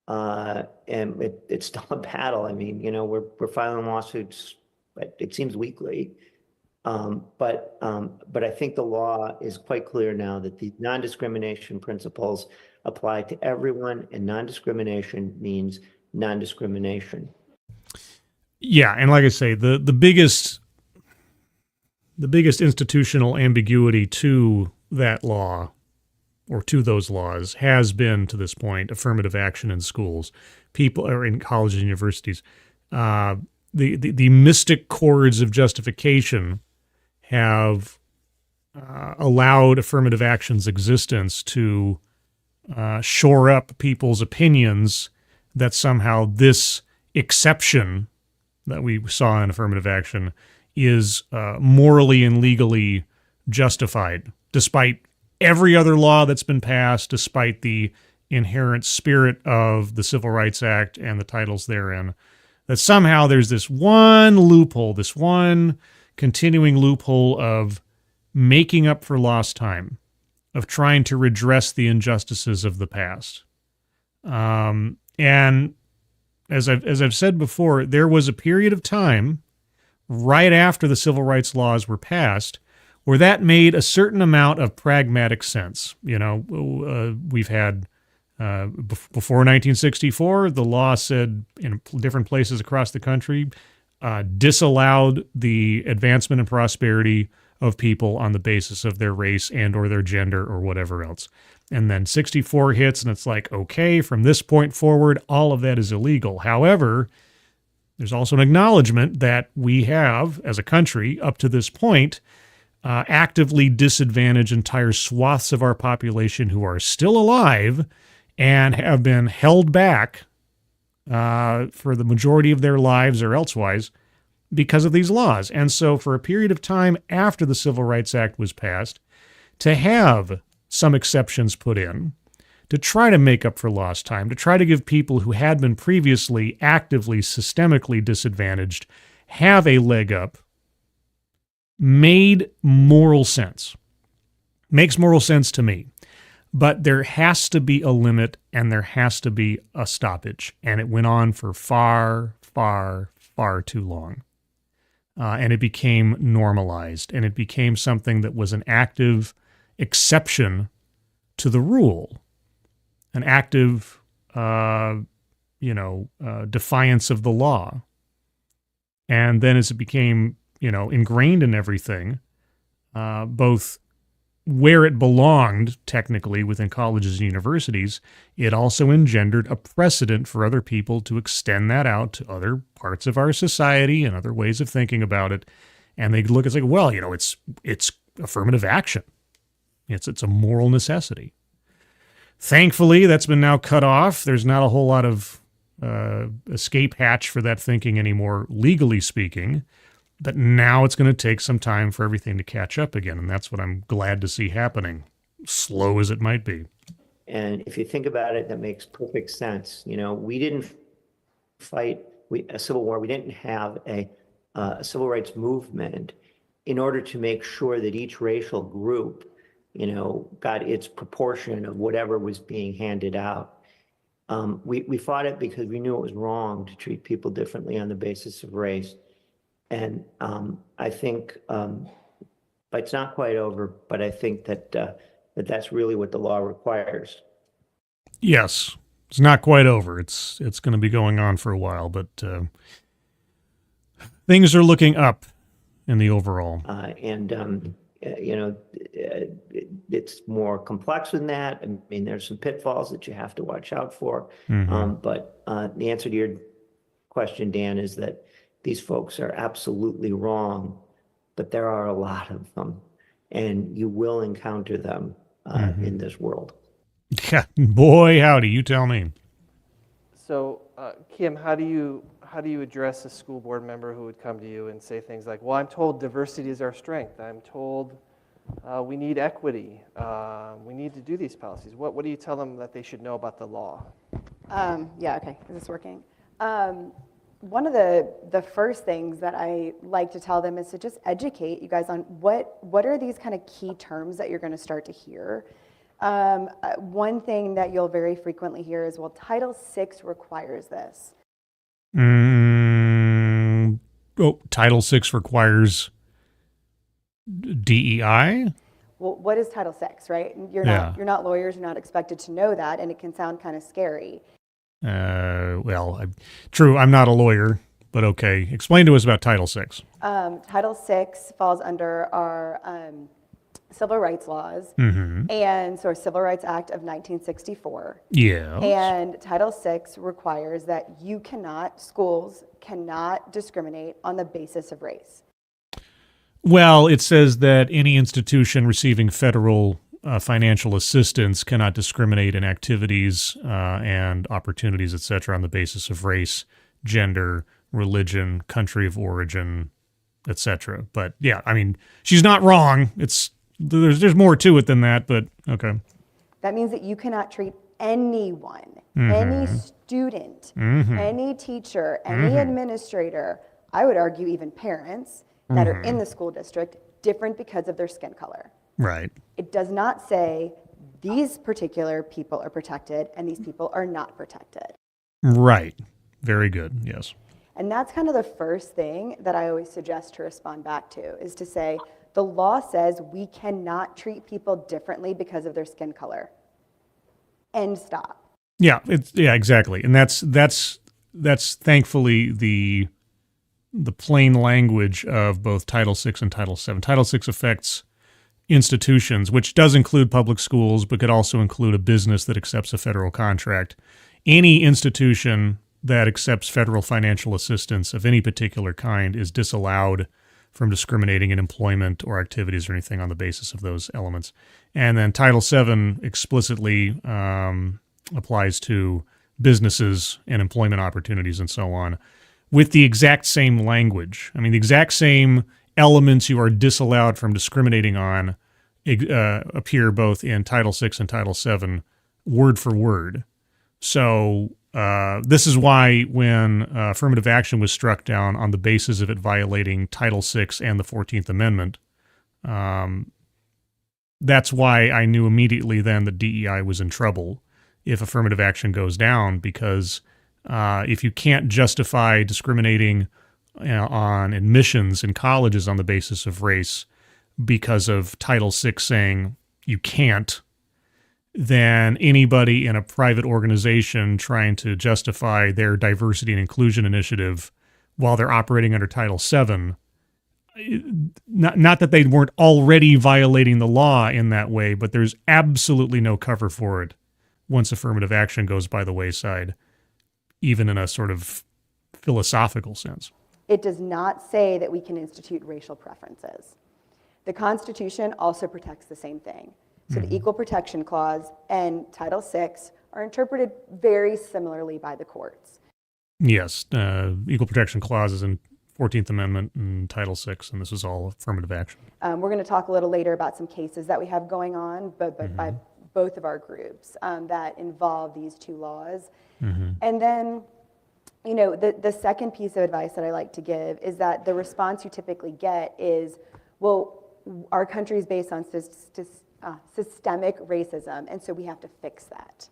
and it's still a battle. I mean, we're filing lawsuits, but it seems weekly. But I think the law is quite clear now that the non-discrimination principles apply to everyone, and non-discrimination means non-discrimination. Yeah, and like I say, the biggest institutional ambiguity to that law, or to those laws, has been, to this point, affirmative action in schools, people, or in colleges and universities. The mystic chords of justification have allowed affirmative action's existence to shore up people's opinions that somehow this exception that we saw in affirmative action is morally and legally justified, despite every other law that's been passed, despite the inherent spirit of the Civil Rights Act and the titles therein, that somehow there's this one loophole, this one continuing loophole of making up for lost time, of trying to redress the injustices of the past. And as I've said before, there was a period of time right after the civil rights laws were passed where that made a certain amount of pragmatic sense. We've had, before 1964, the law said in different places across the country, disallowed the advancement and prosperity of people on the basis of their race and or their gender or whatever else. And then 64 hits and it's like, okay, from this point forward, all of that is illegal. However, there's also an acknowledgement that we have, as a country, up to this point, actively disadvantaged entire swaths of our population who are still alive and have been held back for the majority of their lives or elsewise because of these laws. And so for a period of time after the Civil Rights Act was passed, to have some exceptions put in to try to make up for lost time, to try to give people who had been previously actively, systemically disadvantaged, have a leg up, made moral sense. Makes moral sense to me. But there has to be a limit and there has to be a stoppage. And it went on for far, far, far too long. And it became normalized. And it became something that was an active exception to the rule. An active, defiance of the law. And then as it became, ingrained in everything, both where it belonged technically within colleges and universities, it also engendered a precedent for other people to extend that out to other parts of our society and other ways of thinking about it. And they look, it's like, well, it's affirmative action. It's a moral necessity. Thankfully, that's been now cut off. There's not a whole lot of escape hatch for that thinking anymore, legally speaking. But now it's going to take some time for everything to catch up again, and that's what I'm glad to see happening, slow as it might be. And if you think about it, that makes perfect sense. You know, we didn't fight a civil war. We didn't have a civil rights movement in order to make sure that each racial group, you know, got its proportion of whatever was being handed out. We fought it because we knew it was wrong to treat people differently on the basis of race. And I think, but it's not quite over, but I think that that's really what the law requires. Yes, it's not quite over. It's going to be going on for a while, but things are looking up in the overall. You know, it's more complex than that. I mean, there's some pitfalls that you have to watch out for. But the answer to your question, Dan, is that these folks are absolutely wrong, but there are a lot of them, and you will encounter them in this world. Yeah, boy, howdy, you tell me. So, Kim, how do you address a school board member who would come to you and say things like, well, I'm told diversity is our strength. I'm told we need equity. We need to do these policies. What do you tell them that they should know about the law? Yeah, okay, is this working? One of the first things that I like to tell them is to just educate you guys on what are these kind of key terms that you're going to start to hear. One thing that you'll very frequently hear is, well, Title VI requires this. Title VI requires DEI? Well, what is Title VI, right? You're not lawyers, you're not expected to know that, and it can sound kind of scary. True, I'm not a lawyer, but okay. Explain to us about Title VI. Title VI falls under our civil rights laws, and so our Civil Rights Act of 1964. Yeah. And Title VI requires that schools cannot discriminate on the basis of race. Well, it says that any institution receiving federal financial assistance cannot discriminate in activities and opportunities, etc., on the basis of race, gender, religion, country of origin, etc. But yeah, I mean, she's not wrong. There's more to it than that, but okay. That means that you cannot treat anyone, any student, any teacher, any administrator, I would argue even parents that are in the school district, different because of their skin color. Right. It does not say these particular people are protected and these people are not protected. Right. Very good. Yes. And that's kind of the first thing that I always suggest to respond back to, is to say, the law says we cannot treat people differently because of their skin color. End stop. Yeah, exactly. And that's thankfully the plain language of both Title VI and Title VII. Title VI affects institutions, which does include public schools, but could also include a business that accepts a federal contract. Any institution that accepts federal financial assistance of any particular kind is disallowed from discriminating in employment or activities or anything on the basis of those elements. And then Title VII explicitly applies to businesses and employment opportunities and so on, with the exact same language. I mean, the exact same elements you are disallowed from discriminating on appear both in Title VI and Title VII, word for word. So this is why when affirmative action was struck down on the basis of it violating Title VI and the 14th Amendment, that's why I knew immediately then that DEI was in trouble if affirmative action goes down, because if you can't justify discriminating on admissions in colleges on the basis of race because of Title VI saying you can't, then anybody in a private organization trying to justify their diversity and inclusion initiative while they're operating under Title VII, not that they weren't already violating the law in that way, but there's absolutely no cover for it once affirmative action goes by the wayside, even in a sort of philosophical sense. It does not say that we can institute racial preferences. The Constitution also protects the same thing. So the Equal Protection Clause and Title VI are interpreted very similarly by the courts. Yes, Equal Protection Clause is in 14th Amendment and Title VI, and this is all affirmative action. We're going to talk a little later about some cases that we have going on, but by both of our groups that involve these two laws. And then, you know, the second piece of advice that I like to give is that the response you typically get is, well, our country is based on systemic racism, and so we have to fix that.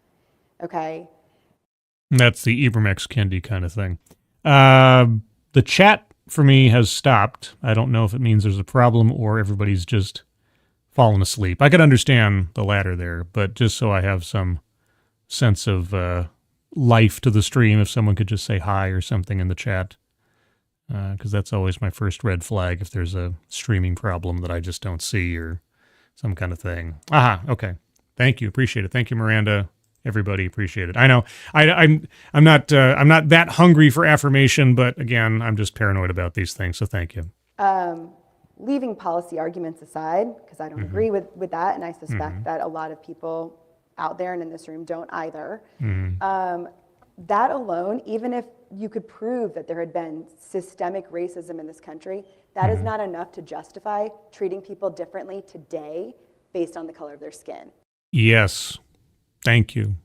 Okay? That's the Ibram X. Kendi kind of thing. The chat for me has stopped. I don't know if it means there's a problem or everybody's just fallen asleep. I could understand the latter there, but just so I have some sense of life to the stream, if someone could just say hi or something in the chat, because that's always my first red flag if there's a streaming problem that I just don't see or some kind of thing. Aha, okay. Thank you. Appreciate it. Thank you, Miranda. Everybody, appreciate it. I know I'm not that hungry for affirmation, but again, I'm just paranoid about these things. So thank you. Leaving policy arguments aside, because I don't agree with that, and I suspect that a lot of people out there and in this room don't either. That alone, even if you could prove that there had been systemic racism in this country, that is not enough to justify treating people differently today based on the color of their skin. Yes. Thank you.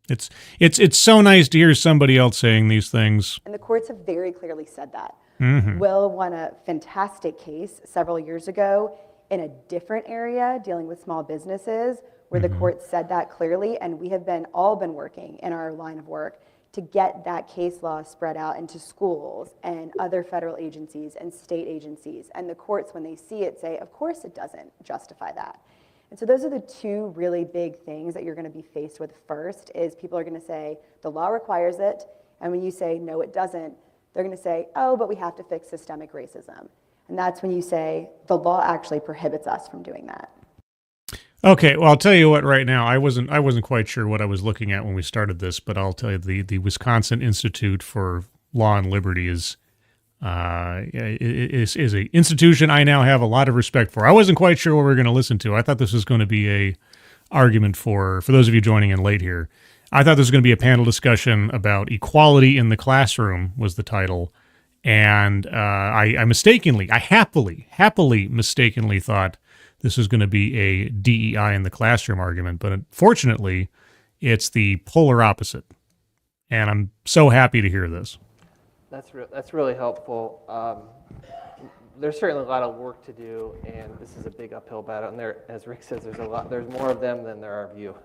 It's so nice to hear somebody else saying these things. And the courts have very clearly said that. Mm-hmm. Will won a fantastic case several years ago in a different area dealing with small businesses where the court said that clearly, and we have all been working in our line of work to get that case law spread out into schools and other federal agencies and state agencies. And the courts, when they see it, say, of course it doesn't justify that. And so those are the two really big things that you're going to be faced with first, is people are going to say, the law requires it, and when you say, no, it doesn't, they're going to say, oh, but we have to fix systemic racism. And that's when you say, the law actually prohibits us from doing that. Okay, well, I'll tell you what. Right now, I wasn't quite sure what I was looking at when we started this, but I'll tell you the Wisconsin Institute for Law and Liberty is an institution I now have a lot of respect for. I wasn't quite sure what we were going to listen to. I thought this was going to be a argument for those of you joining in late here. I thought this was going to be a panel discussion about equality in the classroom was the title, and I happily mistakenly thought this was going to be a DEI in the classroom argument, but unfortunately, it's the polar opposite. And I'm so happy to hear this. That's really helpful. There's certainly a lot of work to do, and this is a big uphill battle. And there, as Rick says, there's more of them than there are of you.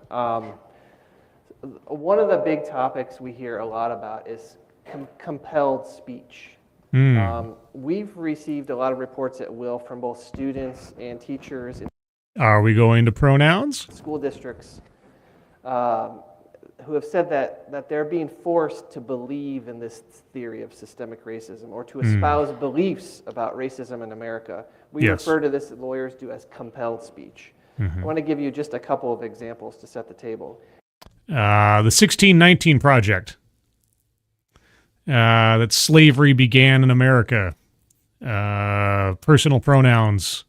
One of the big topics we hear a lot about is compelled speech. We've received a lot of reports at will from both students and teachers. Are we going to pronouns? School districts who have said that they're being forced to believe in this theory of systemic racism or to espouse beliefs about racism in America. We refer to this, lawyers do, as compelled speech. I want to give you just a couple of examples to set the table. The 1619 Project. That slavery began in America. Personal pronouns.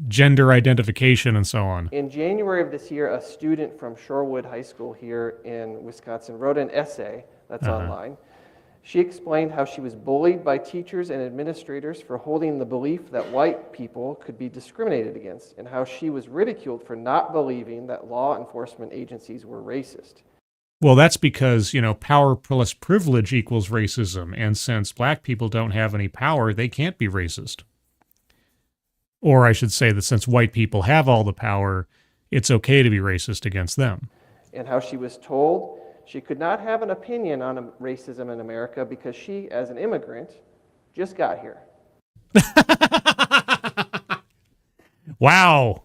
Gender identification, and so on. In January of this year, a student from Shorewood High School here in Wisconsin wrote an essay that's online. She explained how she was bullied by teachers and administrators for holding the belief that white people could be discriminated against, and how she was ridiculed for not believing that law enforcement agencies were racist. Well, that's because, power plus privilege equals racism, and since black people don't have any power, they can't be racist. Or I should say that since white people have all the power, it's okay to be racist against them. And how she was told she could not have an opinion on racism in America because she, as an immigrant, just got here. Wow.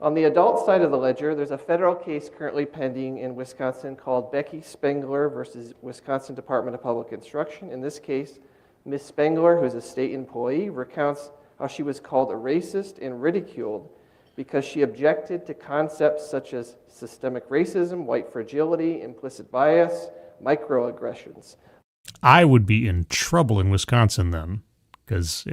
On the adult side of the ledger, there's a federal case currently pending in Wisconsin called Becky Spengler versus Wisconsin Department of Public Instruction. In this case, Ms. Spengler, who's a state employee, recounts how she was called a racist and ridiculed because she objected to concepts such as systemic racism, white fragility, implicit bias, microaggressions. I would be in trouble in Wisconsin then, because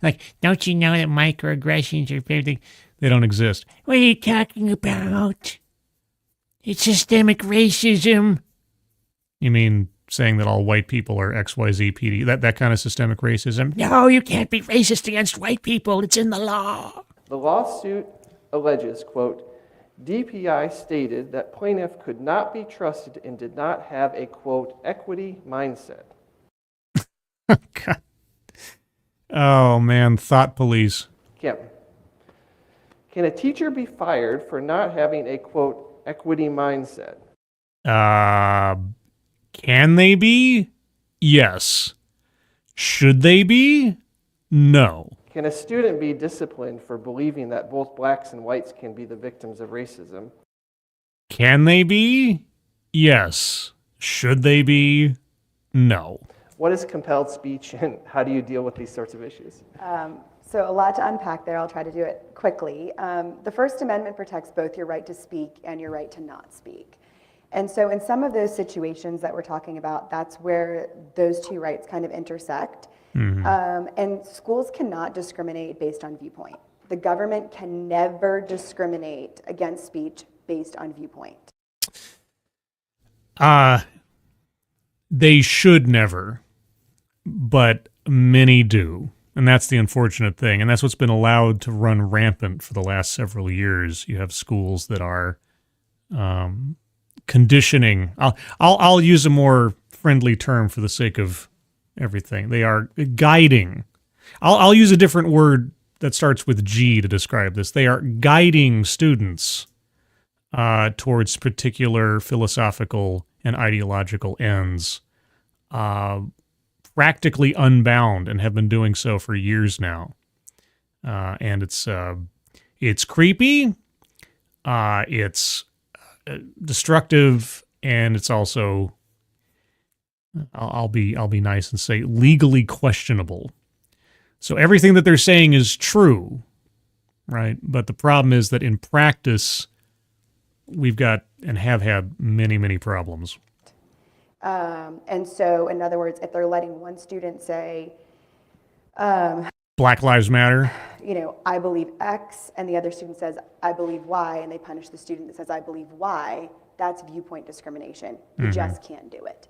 Like, don't you know that microaggressions are everything? They don't exist. What are you talking about? It's systemic racism. You mean saying that all white people are XYZ PD, that kind of systemic racism? No, you can't be racist against white people. It's in the law. The lawsuit alleges, quote, DPI stated that plaintiff could not be trusted and did not have a, quote, equity mindset. God. Oh, man, thought police. Can a teacher be fired for not having a, quote, equity mindset? Can they be? Yes. Should they be? No. Can a student be disciplined for believing that both blacks and whites can be the victims of racism? Can they be? Yes. Should they be? No. What is compelled speech, and how do you deal with these sorts of issues? So a lot to unpack there. I'll try to do it quickly. The First Amendment protects both your right to speak and your right to not speak. And so in some of those situations that we're talking about, that's where those two rights kind of intersect. And schools cannot discriminate based on viewpoint. The government can never discriminate against speech based on viewpoint. They should never, but many do. And that's the unfortunate thing. And that's what's been allowed to run rampant for the last several years. You have schools that are conditioning. I'll use a more friendly term for the sake of everything. They are guiding. I'll use a different word that starts with G to describe this. They are guiding students towards particular philosophical and ideological ends, practically unbound, and have been doing so for years now. And it's creepy, it's destructive, and it's also, I'll be nice and say, legally questionable. So everything that they're saying is true, right? But the problem is that in practice, we've got and have had many, many problems. And so, in other words, if they're letting one student say, Black Lives Matter, you know, I believe X, and the other student says, I believe Y, and they punish the student that says, I believe Y, that's viewpoint discrimination. You just can't do it.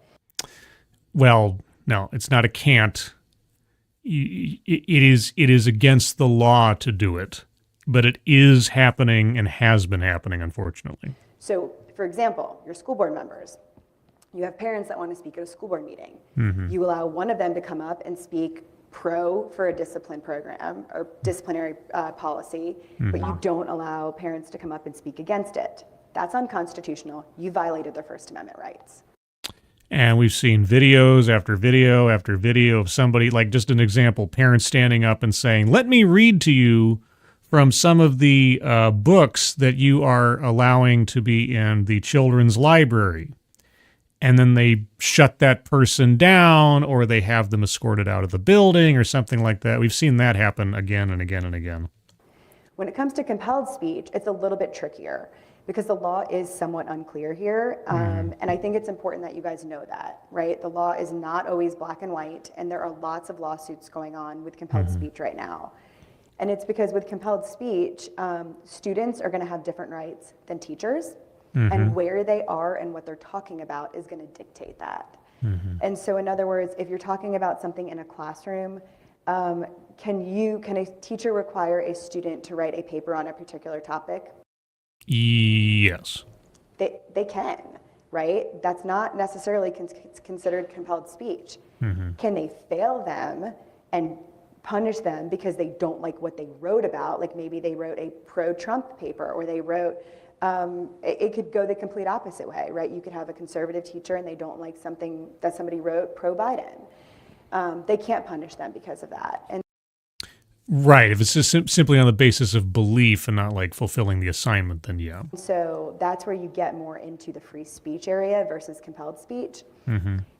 Well, no, it's not a can't. It is against the law to do it, but it is happening and has been happening, unfortunately. So, for example, your school board members, you have parents that want to speak at a school board meeting. You allow one of them to come up and speak pro for a discipline program or disciplinary policy, but you don't allow parents to come up and speak against it. That's unconstitutional. You violated their First Amendment rights. And we've seen videos after video after video of somebody, like just an example, parents standing up and saying, let me read to you from some of the books that you are allowing to be in the children's library. And then they shut that person down, or they have them escorted out of the building or something like that. We've seen that happen again and again and again. When it comes to compelled speech, it's a little bit trickier because the law is somewhat unclear here. And I think it's important that you guys know that, right? The law is not always black and white, and there are lots of lawsuits going on with compelled speech right now. And it's because with compelled speech, students are going to have different rights than teachers. And where they are and what they're talking about is going to dictate that. And so, in other words, if you're talking about something in a classroom, can a teacher require a student to write a paper on a particular topic? Yes. They can, right? That's not necessarily considered compelled speech. Can they fail them and punish them because they don't like what they wrote about? Like maybe they wrote a pro-Trump paper, or they wrote, it could go the complete opposite way, right? You could have a conservative teacher and they don't like something that somebody wrote pro-Biden. They can't punish them because of that. And right. If it's just simply on the basis of belief and not like fulfilling the assignment, then yeah. so that's where you get more into the free speech area versus compelled speech.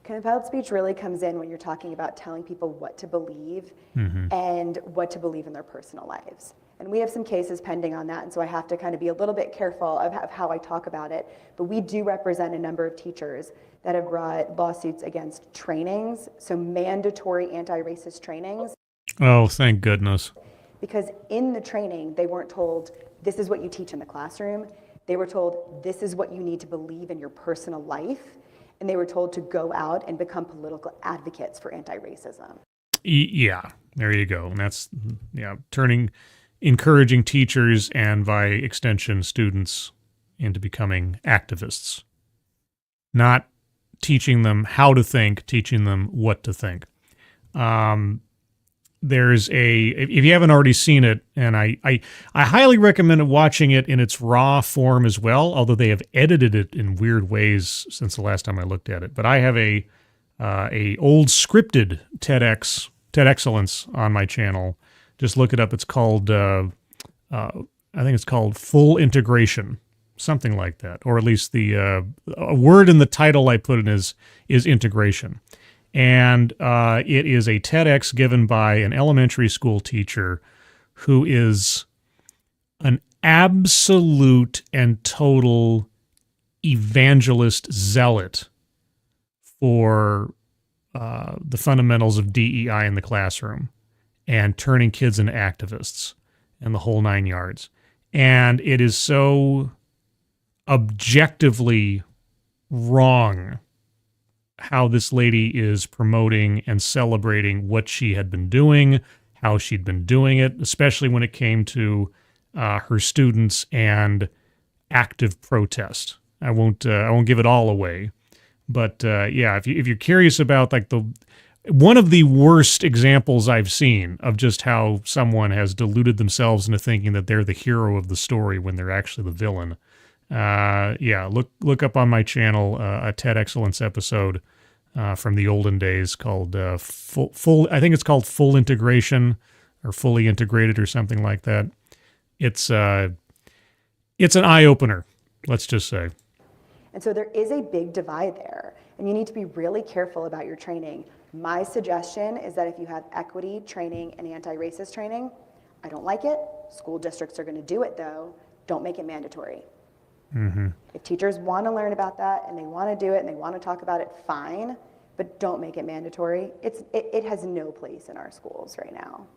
Compelled speech really comes in when you're talking about telling people what to believe and what to believe in their personal lives. And we have some cases pending on that, and so I have to kind of be a little bit careful of how I talk about it. But we do represent a number of teachers that have brought lawsuits against trainings, so mandatory anti-racist trainings. Oh, thank goodness. Because in the training, they weren't told, this is what you teach in the classroom. They were told, this is what you need to believe in your personal life. And they were told to go out and become political advocates for anti-racism. Yeah, there you go. And that's, encouraging teachers and by extension students into becoming activists. Not teaching them how to think, teaching them what to think. If you haven't already seen it, and I highly recommend watching it in its raw form as well, although they have edited it in weird ways since the last time I looked at it. But I have a old scripted TEDxcellence on my channel. Just look it up. It's called, I think it's called Full Integration, something like that. Or at least a word in the title I put in is integration. And it is a TEDx given by an elementary school teacher who is an absolute and total evangelist zealot for the fundamentals of DEI in the classroom and turning kids into activists and the whole 9 yards. And it is so objectively wrong how this lady is promoting and celebrating what she had been doing, how she'd been doing it, especially when it came to her students and active protest. I won't give it all away, but if you're curious about like one of the worst examples I've seen of just how someone has deluded themselves into thinking that they're the hero of the story when they're actually the villain. Look up on my channel a TEDxcellence episode from the olden days called full. I think it's called Full Integration or Fully Integrated or something like that. It's an eye opener. Let's just say. And so there is a big divide there, and you need to be really careful about your training. My suggestion is that if you have equity training and anti-racist training, I don't like it. School districts are going to do it though. Don't make it mandatory. Mm-hmm. If teachers want to learn about that and they want to do it and they want to talk about it, fine, but don't make it mandatory. It has no place in our schools right now.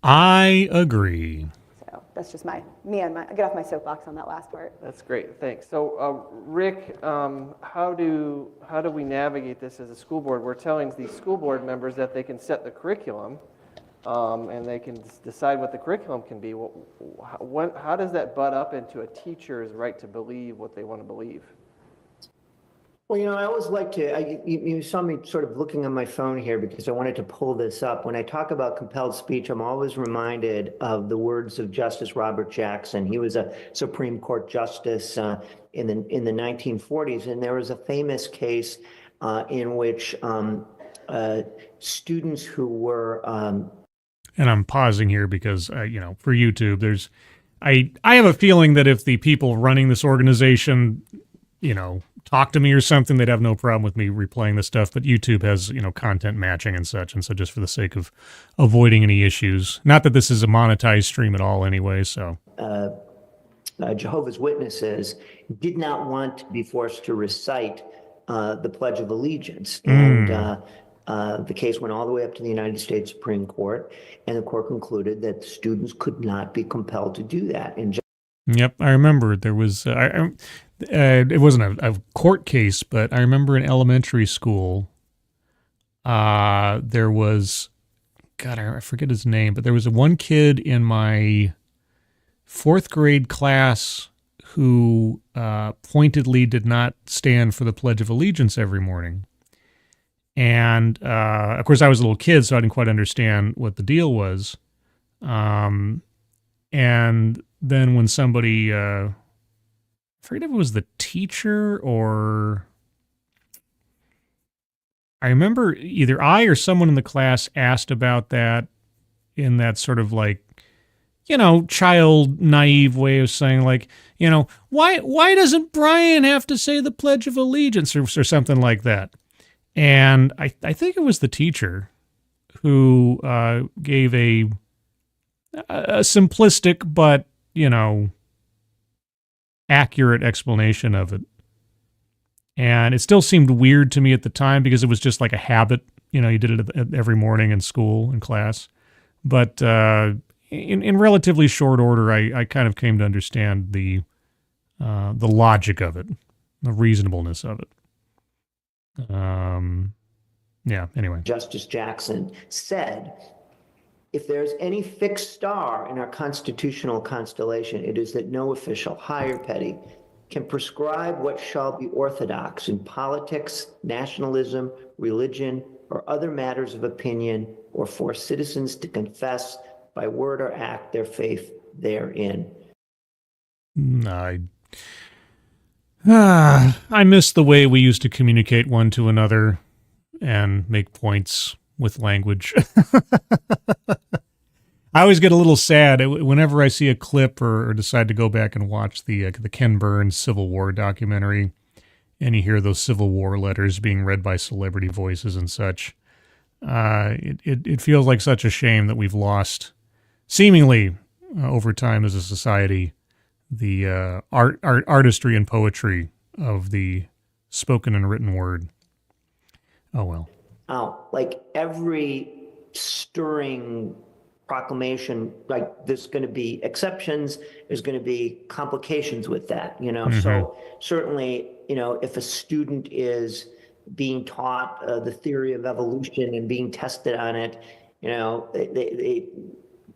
I agree. So that's just I get off my soapbox on that last part. That's great, thanks. So Rick, how do we navigate this as a school board? We're telling these school board members that they can set the curriculum and they can decide what the curriculum can be. How does that butt up into a teacher's right to believe what they want to believe? Well, I always like to, you saw me sort of looking on my phone here because I wanted to pull this up. When I talk about compelled speech, I'm always reminded of the words of Justice Robert Jackson. He was a Supreme Court justice in the 1940s, and there was a famous case in which students who were... and I'm pausing here because, for YouTube, I have a feeling that if the people running this organization, talk to me or something, they'd have no problem with me replaying this stuff. But YouTube has, content matching and such. And so just for the sake of avoiding any issues, not that this is a monetized stream at all anyway, so. Jehovah's Witnesses did not want to be forced to recite the Pledge of Allegiance. And the case went all the way up to the United States Supreme Court, and the court concluded that students could not be compelled to do that. Yep, I remember there was, it wasn't a court case, but I remember in elementary school, there was, God, I forget his name, but there was one kid in my 4th grade class who pointedly did not stand for the Pledge of Allegiance every morning. And, of course, I was a little kid, so I didn't quite understand what the deal was. And then when somebody, I forget if it was the teacher or... I remember either I or someone in the class asked about that in that sort of like, child naive way of saying like, why doesn't Brian have to say the Pledge of Allegiance or something like that? And I think it was the teacher who gave a simplistic but, accurate explanation of it. And it still seemed weird to me at the time because it was just like a habit. You did it every morning in school, in class. But in relatively short order, I kind of came to understand the logic of it, the reasonableness of it. Yeah, anyway. Justice Jackson said, if there's any fixed star in our constitutional constellation, it is that no official, high or petty, can prescribe what shall be orthodox in politics, nationalism, religion, or other matters of opinion, or force citizens to confess by word or act their faith therein. I miss the way we used to communicate one to another and make points with language. I always get a little sad whenever I see a clip or decide to go back and watch the Ken Burns Civil War documentary, and you hear those Civil War letters being read by celebrity voices and such. It feels like such a shame that we've lost, seemingly over time as a society, the artistry and poetry of the spoken and written word. Oh well. Like every stirring proclamation, like there's going to be exceptions, there's going to be complications with that, So certainly, if a student is being taught the theory of evolution and being tested on it,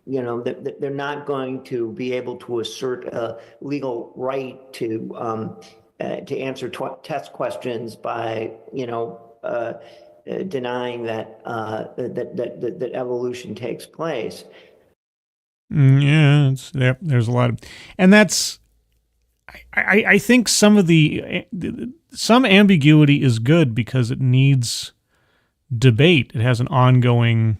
they're not going to be able to assert a legal right to answer test questions by, denying that that evolution takes place. Yeah, there's a lot of, and that's. I think some ambiguity is good because it needs debate. It has an ongoing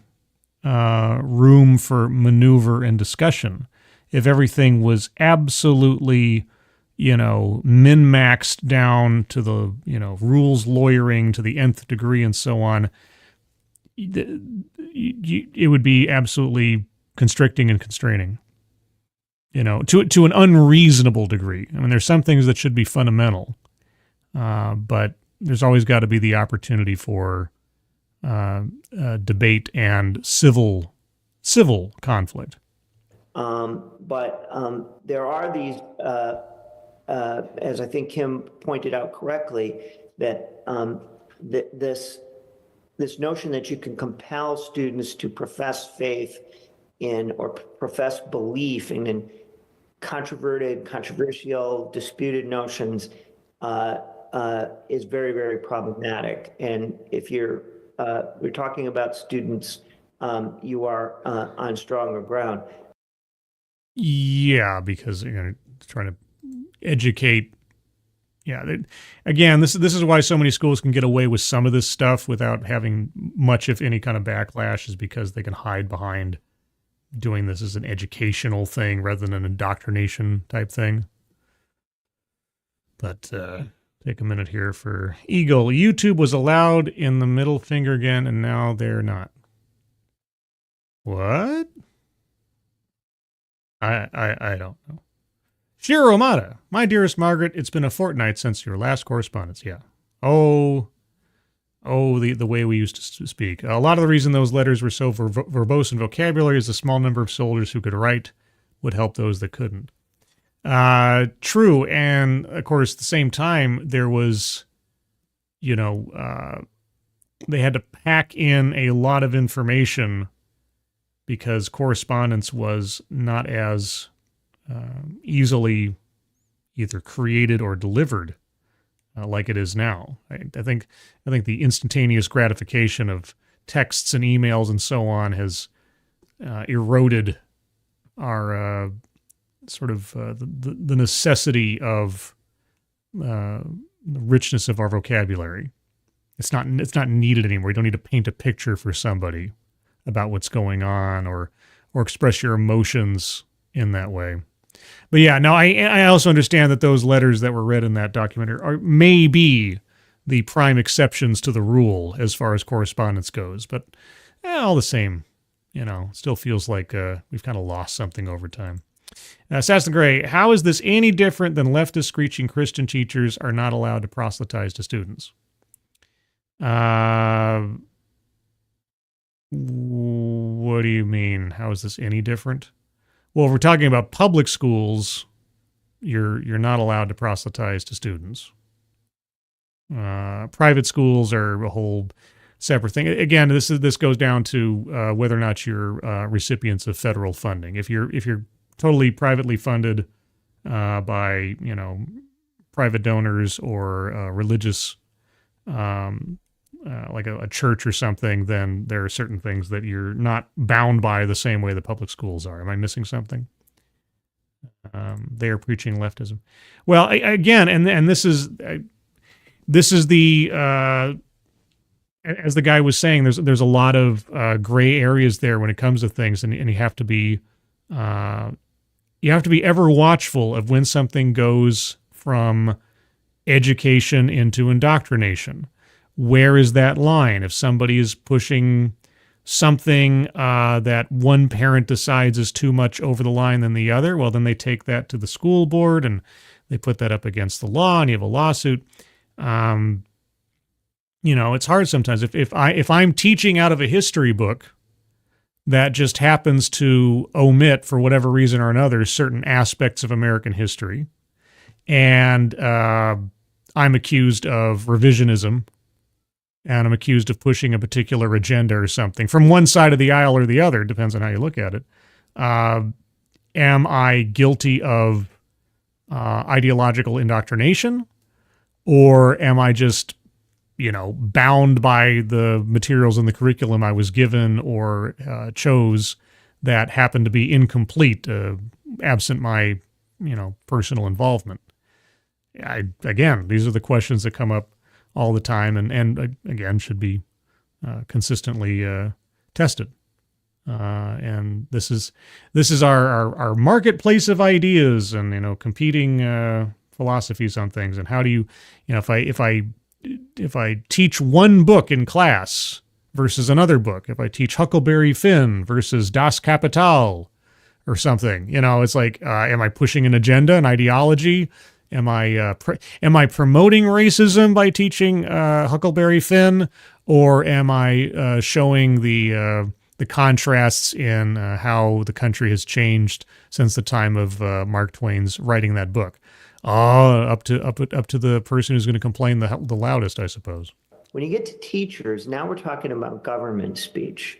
room for maneuver and discussion. If everything was absolutely, min-maxed down to the, rules lawyering to the nth degree and so on, it would be absolutely constricting and constraining, to an unreasonable degree. I mean, there's some things that should be fundamental, but there's always got to be the opportunity for debate and civil conflict. But there are these, as I think Kim pointed out correctly, that this notion that you can compel students to profess faith in or profess belief in controverted, controversial, disputed notions is very, very problematic. And if we're talking about students, you are on stronger ground. Yeah, because trying to educate. Yeah, again, this is why so many schools can get away with some of this stuff without having much, if any, kind of backlash, is because they can hide behind doing this as an educational thing rather than an indoctrination type thing. But take a minute here for Eagle. YouTube was allowed in the middle finger again, and now they're not. What? I don't know. Shiro Omada, my dearest Margaret, it's been a fortnight since your last correspondence. Yeah. Oh, the way we used to speak. A lot of the reason those letters were so verbose in vocabulary is the small number of soldiers who could write would help those that couldn't. True, and of course, at the same time, there was, they had to pack in a lot of information because correspondence was not as easily either created or delivered like it is now. I think the instantaneous gratification of texts and emails and so on has eroded our sort of the necessity of the richness of our vocabulary. It's not needed anymore. You don't need to paint a picture for somebody about what's going on or express your emotions in that way. But yeah, now I also understand that those letters that were read in that documentary may be the prime exceptions to the rule as far as correspondence goes. But all the same, still feels like we've kind of lost something over time. Assassin Gray, how is this any different than leftist screeching Christian teachers are not allowed to proselytize to students? What do you mean? How is this any different? Well, if we're talking about public schools, you're not allowed to proselytize to students. Private schools are a whole separate thing. Again, this goes down to whether or not you're recipients of federal funding. If you're totally privately funded by private donors or religious, like a church or something, then there are certain things that you're not bound by the same way the public schools are. Am I missing something? They are preaching leftism. Well, again, and this is the as the guy was saying, there's a lot of gray areas there when it comes to things, and you have to be ever watchful of when something goes from education into indoctrination. Where is that line? If somebody is pushing something that one parent decides is too much over the line than the other, well, then they take that to the school board and they put that up against the law, and you have a lawsuit. It's hard sometimes. If I'm teaching out of a history book that just happens to omit, for whatever reason or another, certain aspects of American history, and I'm accused of revisionism, and I'm accused of pushing a particular agenda or something from one side of the aisle or the other, depends on how you look at it. Am I guilty of ideological indoctrination, or am I just, bound by the materials in the curriculum I was given or chose that happened to be incomplete, absent my, personal involvement? Again, these are the questions that come up all the time, and again, should be consistently tested. And this is our marketplace of ideas, and competing philosophies on things. And how do you, if I teach one book in class versus another book, if I teach Huckleberry Finn versus Das Kapital or something, it's like, am I pushing an agenda, an ideology? Am I promoting racism by teaching Huckleberry Finn, or am I showing the contrasts in how the country has changed since the time of Mark Twain's writing that book? Up to the person who's going to complain the loudest, I suppose. When you get to teachers, now we're talking about government speech,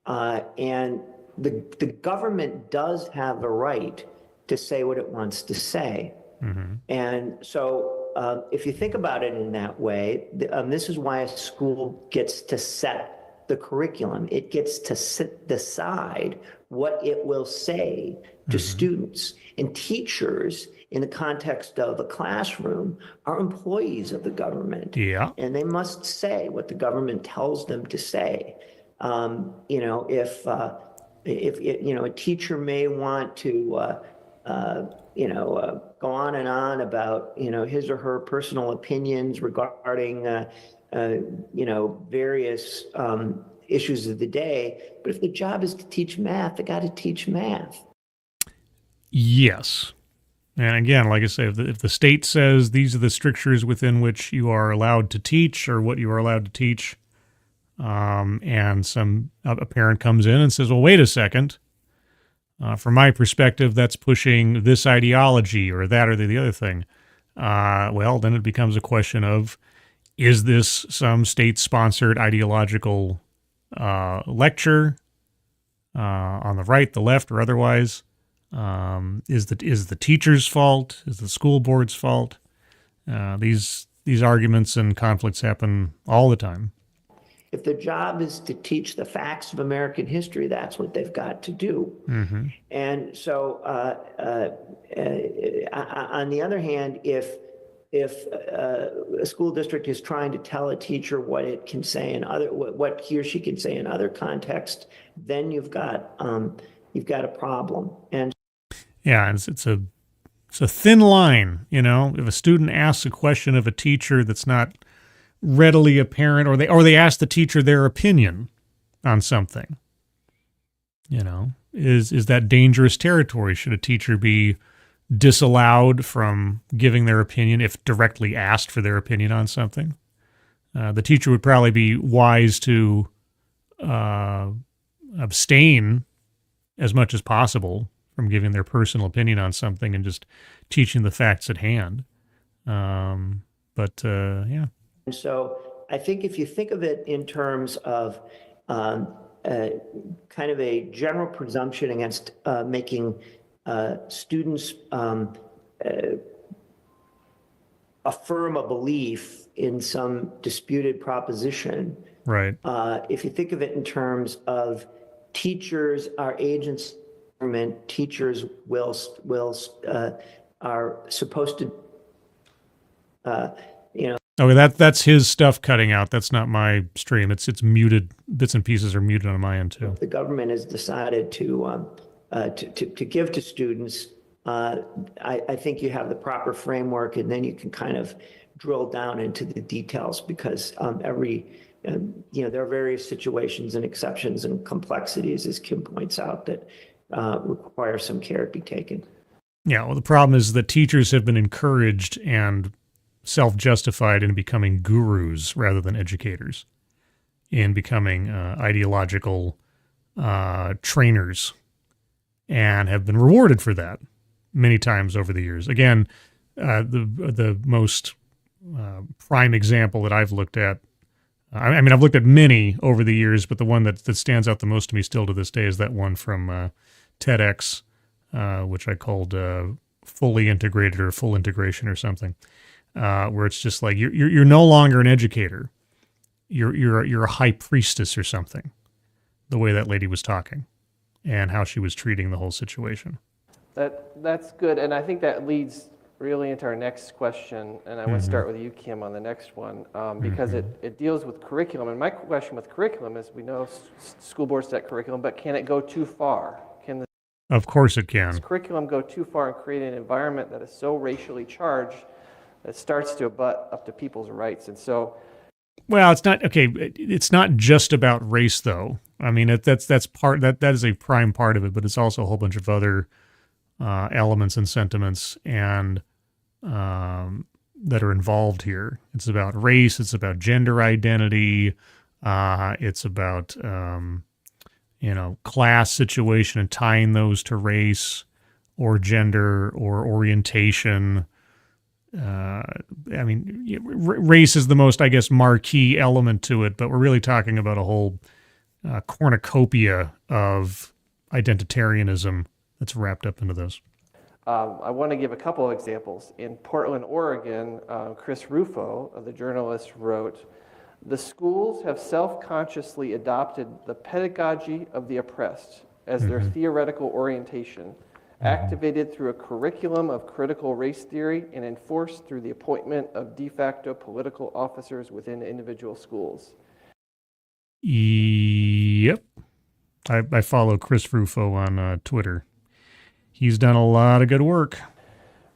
and the government does have a right to say what it wants to say. Mm-hmm. And so if you think about it in that way, this is why a school gets to set the curriculum. It gets to decide what it will say to students. And teachers, in the context of a classroom, are employees of the government. Yeah. And they must say what the government tells them to say. If a teacher may want to go on and on about, his or her personal opinions regarding, various issues of the day. But if the job is to teach math, they got to teach math. Yes. And again, like I say, if the state says these are the strictures within which you are allowed to teach, or what you are allowed to teach, and a parent comes in and says, well, wait a second. From my perspective, that's pushing this ideology or that or the other thing. Well, then it becomes a question of, is this some state-sponsored ideological lecture on the right, the left, or otherwise? Is the teacher's fault? Is the school board's fault? These arguments and conflicts happen all the time. If the job is to teach the facts of American history, that's what they've got to do. Mm-hmm. And so, on the other hand, if a school district is trying to tell a teacher what it can say what he or she can say in other contexts, then you've got a problem. And yeah, it's a thin line, If a student asks a question of a teacher that's not readily apparent, or they ask the teacher their opinion on something, is that dangerous territory? Should a teacher be disallowed from giving their opinion if directly asked for their opinion on something? The teacher would probably be wise to abstain as much as possible from giving their personal opinion on something and just teaching the facts at hand. Yeah. And so I think if you think of it in terms of kind of a general presumption against making students affirm a belief in some disputed proposition. Right. If you think of it in terms of teachers are agents of government, teachers are supposed to, Okay, that's his stuff cutting out. That's not my stream. It's muted. Bits and pieces are muted on my end too. The government has decided to give to students. I think you have the proper framework, and then you can kind of drill down into the details because there are various situations and exceptions and complexities, as Kim points out, that require some care to be taken. Yeah, well, the problem is that teachers have been encouraged and self-justified in becoming gurus rather than educators, in becoming ideological trainers, and have been rewarded for that many times over the years. Again, the most prime example that I've looked at, I mean, I've looked at many over the years, but the one that stands out the most to me still to this day is that one from TEDx, which I called fully integrated or full integration or something, where it's just like you're no longer an educator, you're a high priestess or something. The way that lady was talking, and how she was treating the whole situation. That's good, and I think that leads really into our next question, and I want to start with you, Kim, on the next one, because it deals with curriculum. And my question with curriculum is, we know school boards set curriculum, but can it go too far? Of course it can. Does curriculum go too far and create an environment that is so racially charged that it starts to abut up to people's rights? And so, well, it's not okay. It's not just about race, though. I mean, that is a prime part of it, but it's also a whole bunch of other elements and sentiments and that are involved here. It's about race. It's about gender identity. It's about class situation and tying those to race or gender or orientation. I mean, race is the most, I guess, marquee element to it, but we're really talking about a whole cornucopia of identitarianism that's wrapped up into this. I want to give a couple of examples. In Portland, Oregon, Chris Rufo, the journalist, wrote, "The schools have self-consciously adopted the pedagogy of the oppressed as their theoretical orientation, activated through a curriculum of critical race theory and enforced through the appointment of de facto political officers within individual schools." Yep. I follow Chris Rufo on Twitter. He's done a lot of good work.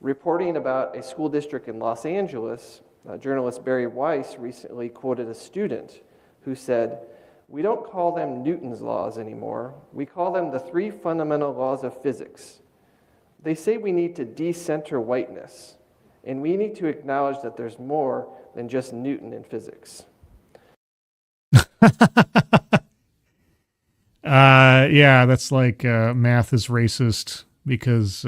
Reporting about a school district in Los Angeles, journalist Barry Weiss recently quoted a student who said, "We don't call them Newton's laws anymore. We call them the 3 fundamental laws of physics. They say we need to decenter whiteness, and we need to acknowledge that there's more than just Newton in physics." Yeah, that's like math is racist because,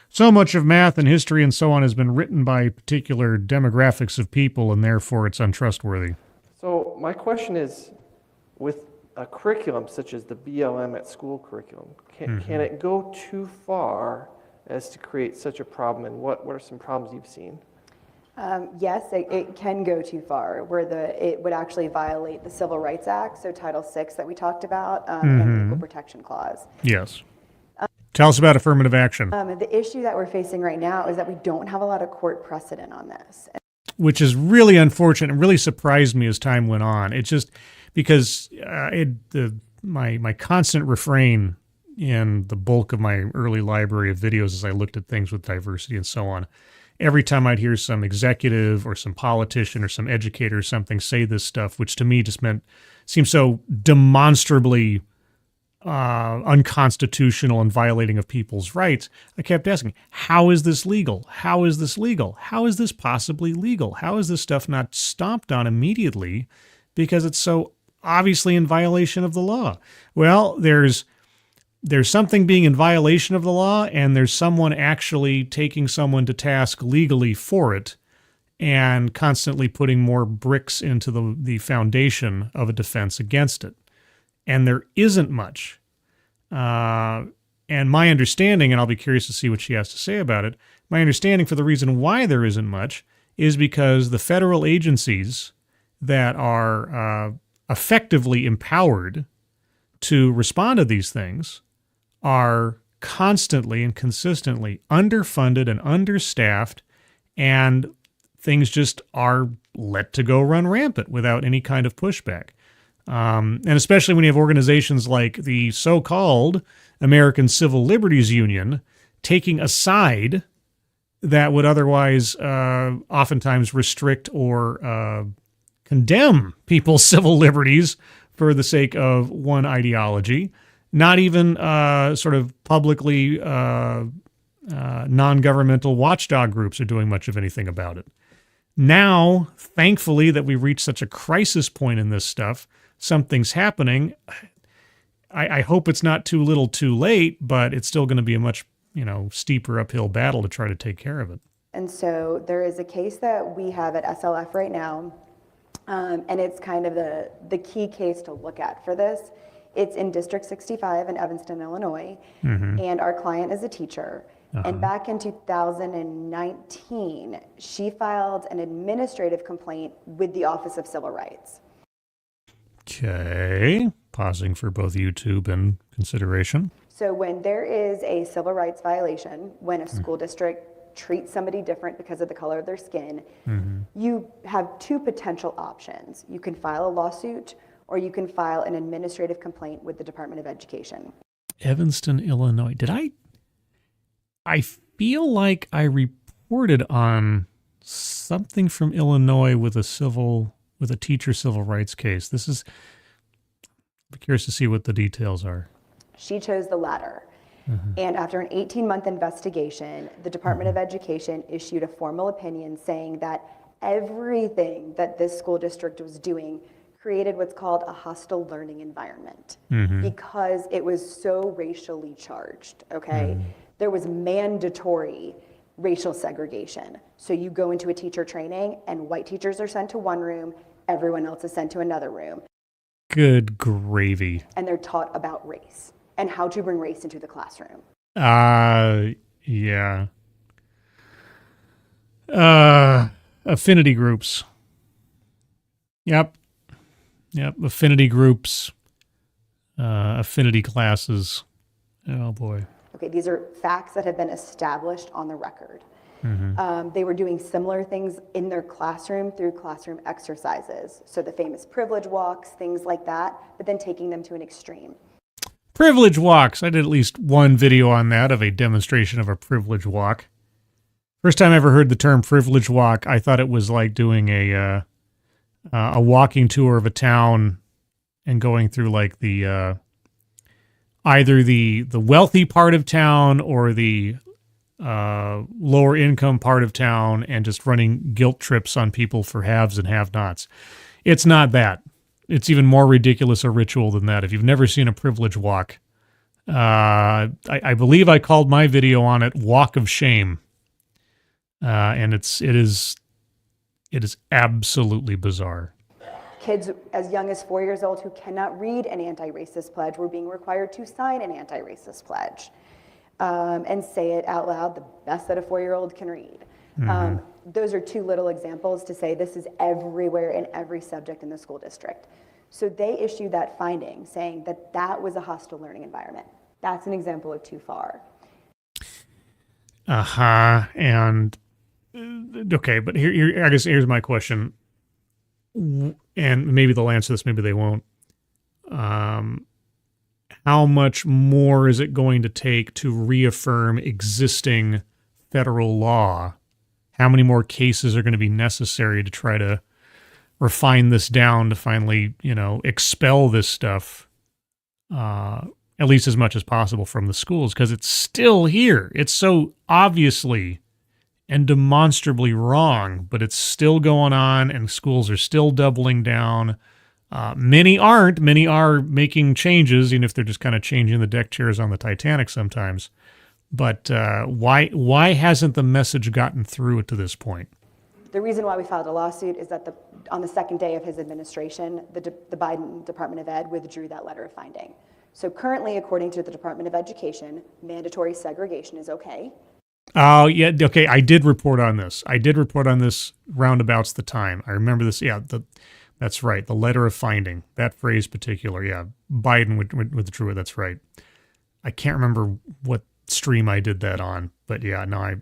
so much of math and history and so on has been written by particular demographics of people, and therefore it's untrustworthy. So my question is, with a curriculum such as the BLM at school curriculum, can it go too far as to create such a problem, and what are some problems you've seen? Yes, it can go too far, where it would actually violate the Civil Rights Act, so Title VI that we talked about, and the Equal Protection Clause. Yes. Tell us about affirmative action. The issue that we're facing right now is that we don't have a lot of court precedent on this. Which is really unfortunate and really surprised me as time went on. It just, because my constant refrain in the bulk of my early library of videos as I looked at things with diversity and so on, every time I'd hear some executive or some politician or some educator or something say this stuff, which to me just seemed so demonstrably unconstitutional and violating of people's rights, I kept asking, how is this legal? How is this legal? How is this possibly legal? How is this stuff not stomped on immediately? Because it's so obviously in violation of the law. Well, there's something being in violation of the law, and there's someone actually taking someone to task legally for it and constantly putting more bricks into the foundation of a defense against it. And there isn't much. And my understanding, and I'll be curious to see what she has to say about it, my understanding for the reason why there isn't much is because the federal agencies that are effectively empowered to respond to these things are constantly and consistently underfunded and understaffed, and things just are let to go run rampant without any kind of pushback. And especially when you have organizations like the so-called American Civil Liberties Union taking a side that would otherwise oftentimes restrict or condemn people's civil liberties for the sake of one ideology. Not even sort of publicly non-governmental watchdog groups are doing much of anything about it. Now, thankfully, that we've reached such a crisis point in this stuff, something's happening. I hope it's not too little too late, but it's still going to be a much, steeper uphill battle to try to take care of it. And so there is a case that we have at SLF right now, and it's kind of the key case to look at for this. It's in District 65 in Evanston, Illinois, and our client is a teacher. And back in 2019, she filed an administrative complaint with the Office of Civil Rights. Okay, pausing for both YouTube and consideration. So when there is a civil rights violation, when a school district treats somebody different because of the color of their skin, you have two potential options. You can file a lawsuit, or you can file an administrative complaint with the Department of Education. Evanston, Illinois. I feel like I reported on something from Illinois with a teacher civil rights case. I'm curious to see what the details are. She chose the latter. And after an 18-month investigation, the Department of Education issued a formal opinion saying that everything that this school district was doing created what's called a hostile learning environment because it was so racially charged, okay? There was mandatory racial segregation. So you go into a teacher training and white teachers are sent to one room, everyone else is sent to another room. Good gravy. And they're taught about race and how to bring race into the classroom. Yeah. Affinity groups. Yep. Affinity groups. Affinity classes. Oh boy. Okay, these are facts that have been established on the record. They were doing similar things in their classroom through classroom exercises. So the famous privilege walks, things like that, but then taking them to an extreme. Privilege walks. I did at least one video on that of a demonstration of a privilege walk. First time I ever heard the term privilege walk, I thought it was like doing a walking tour of a town and going through like the either the wealthy part of town or the lower income part of town and just running guilt trips on people for haves and have-nots. It's not that. It's even more ridiculous a ritual than that. If you've never seen a privilege walk, I believe I called my video on it "Walk of Shame," and it is absolutely bizarre. Kids as young as 4 years old who cannot read an anti-racist pledge were being required to sign an anti-racist pledge and say it out loud, the best that a 4-year-old can read. Those are two little examples to say this is everywhere in every subject in the school district. So they issued that finding saying that that was a hostile learning environment. That's an example of too far. And okay, but here I guess here's my question. And maybe they'll answer this, maybe they won't. How much more is it going to take to reaffirm existing federal law? How many more cases are going to be necessary to try to refine this down to finally, expel this stuff, at least as much as possible from the schools? Because it's still here. It's so obviously and demonstrably wrong, but it's still going on, and schools are still doubling down. Many aren't. Many are making changes, even if they're just kind of changing the deck chairs on the Titanic sometimes. But why hasn't the message gotten through to this point? The reason why we filed a lawsuit is that on the second day of his administration, the Biden Department of Ed withdrew that letter of finding. So currently, according to the Department of Education, mandatory segregation is okay. Oh, yeah. Okay. I did report on this. Roundabouts the time. I remember this. Yeah. That's right. The letter of finding, that phrase particular. Yeah. Biden withdrew it. That's right. I can't remember what stream I did that on, but yeah, no,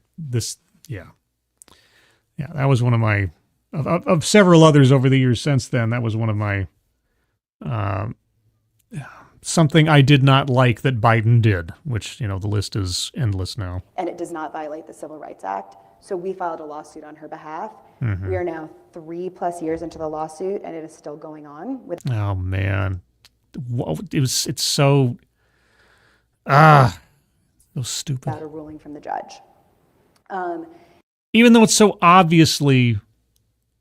Yeah, that was one of my, of several others over the years since then, that was one of my, something I did not like that Biden did, which, the list is endless now. And it does not violate the Civil Rights Act. So we filed a lawsuit on her behalf. Mm-hmm. We are now 3+ years into the lawsuit, and it is still going on. Oh, man. It's so, so stupid. Without a ruling from the judge. Even though it's so obviously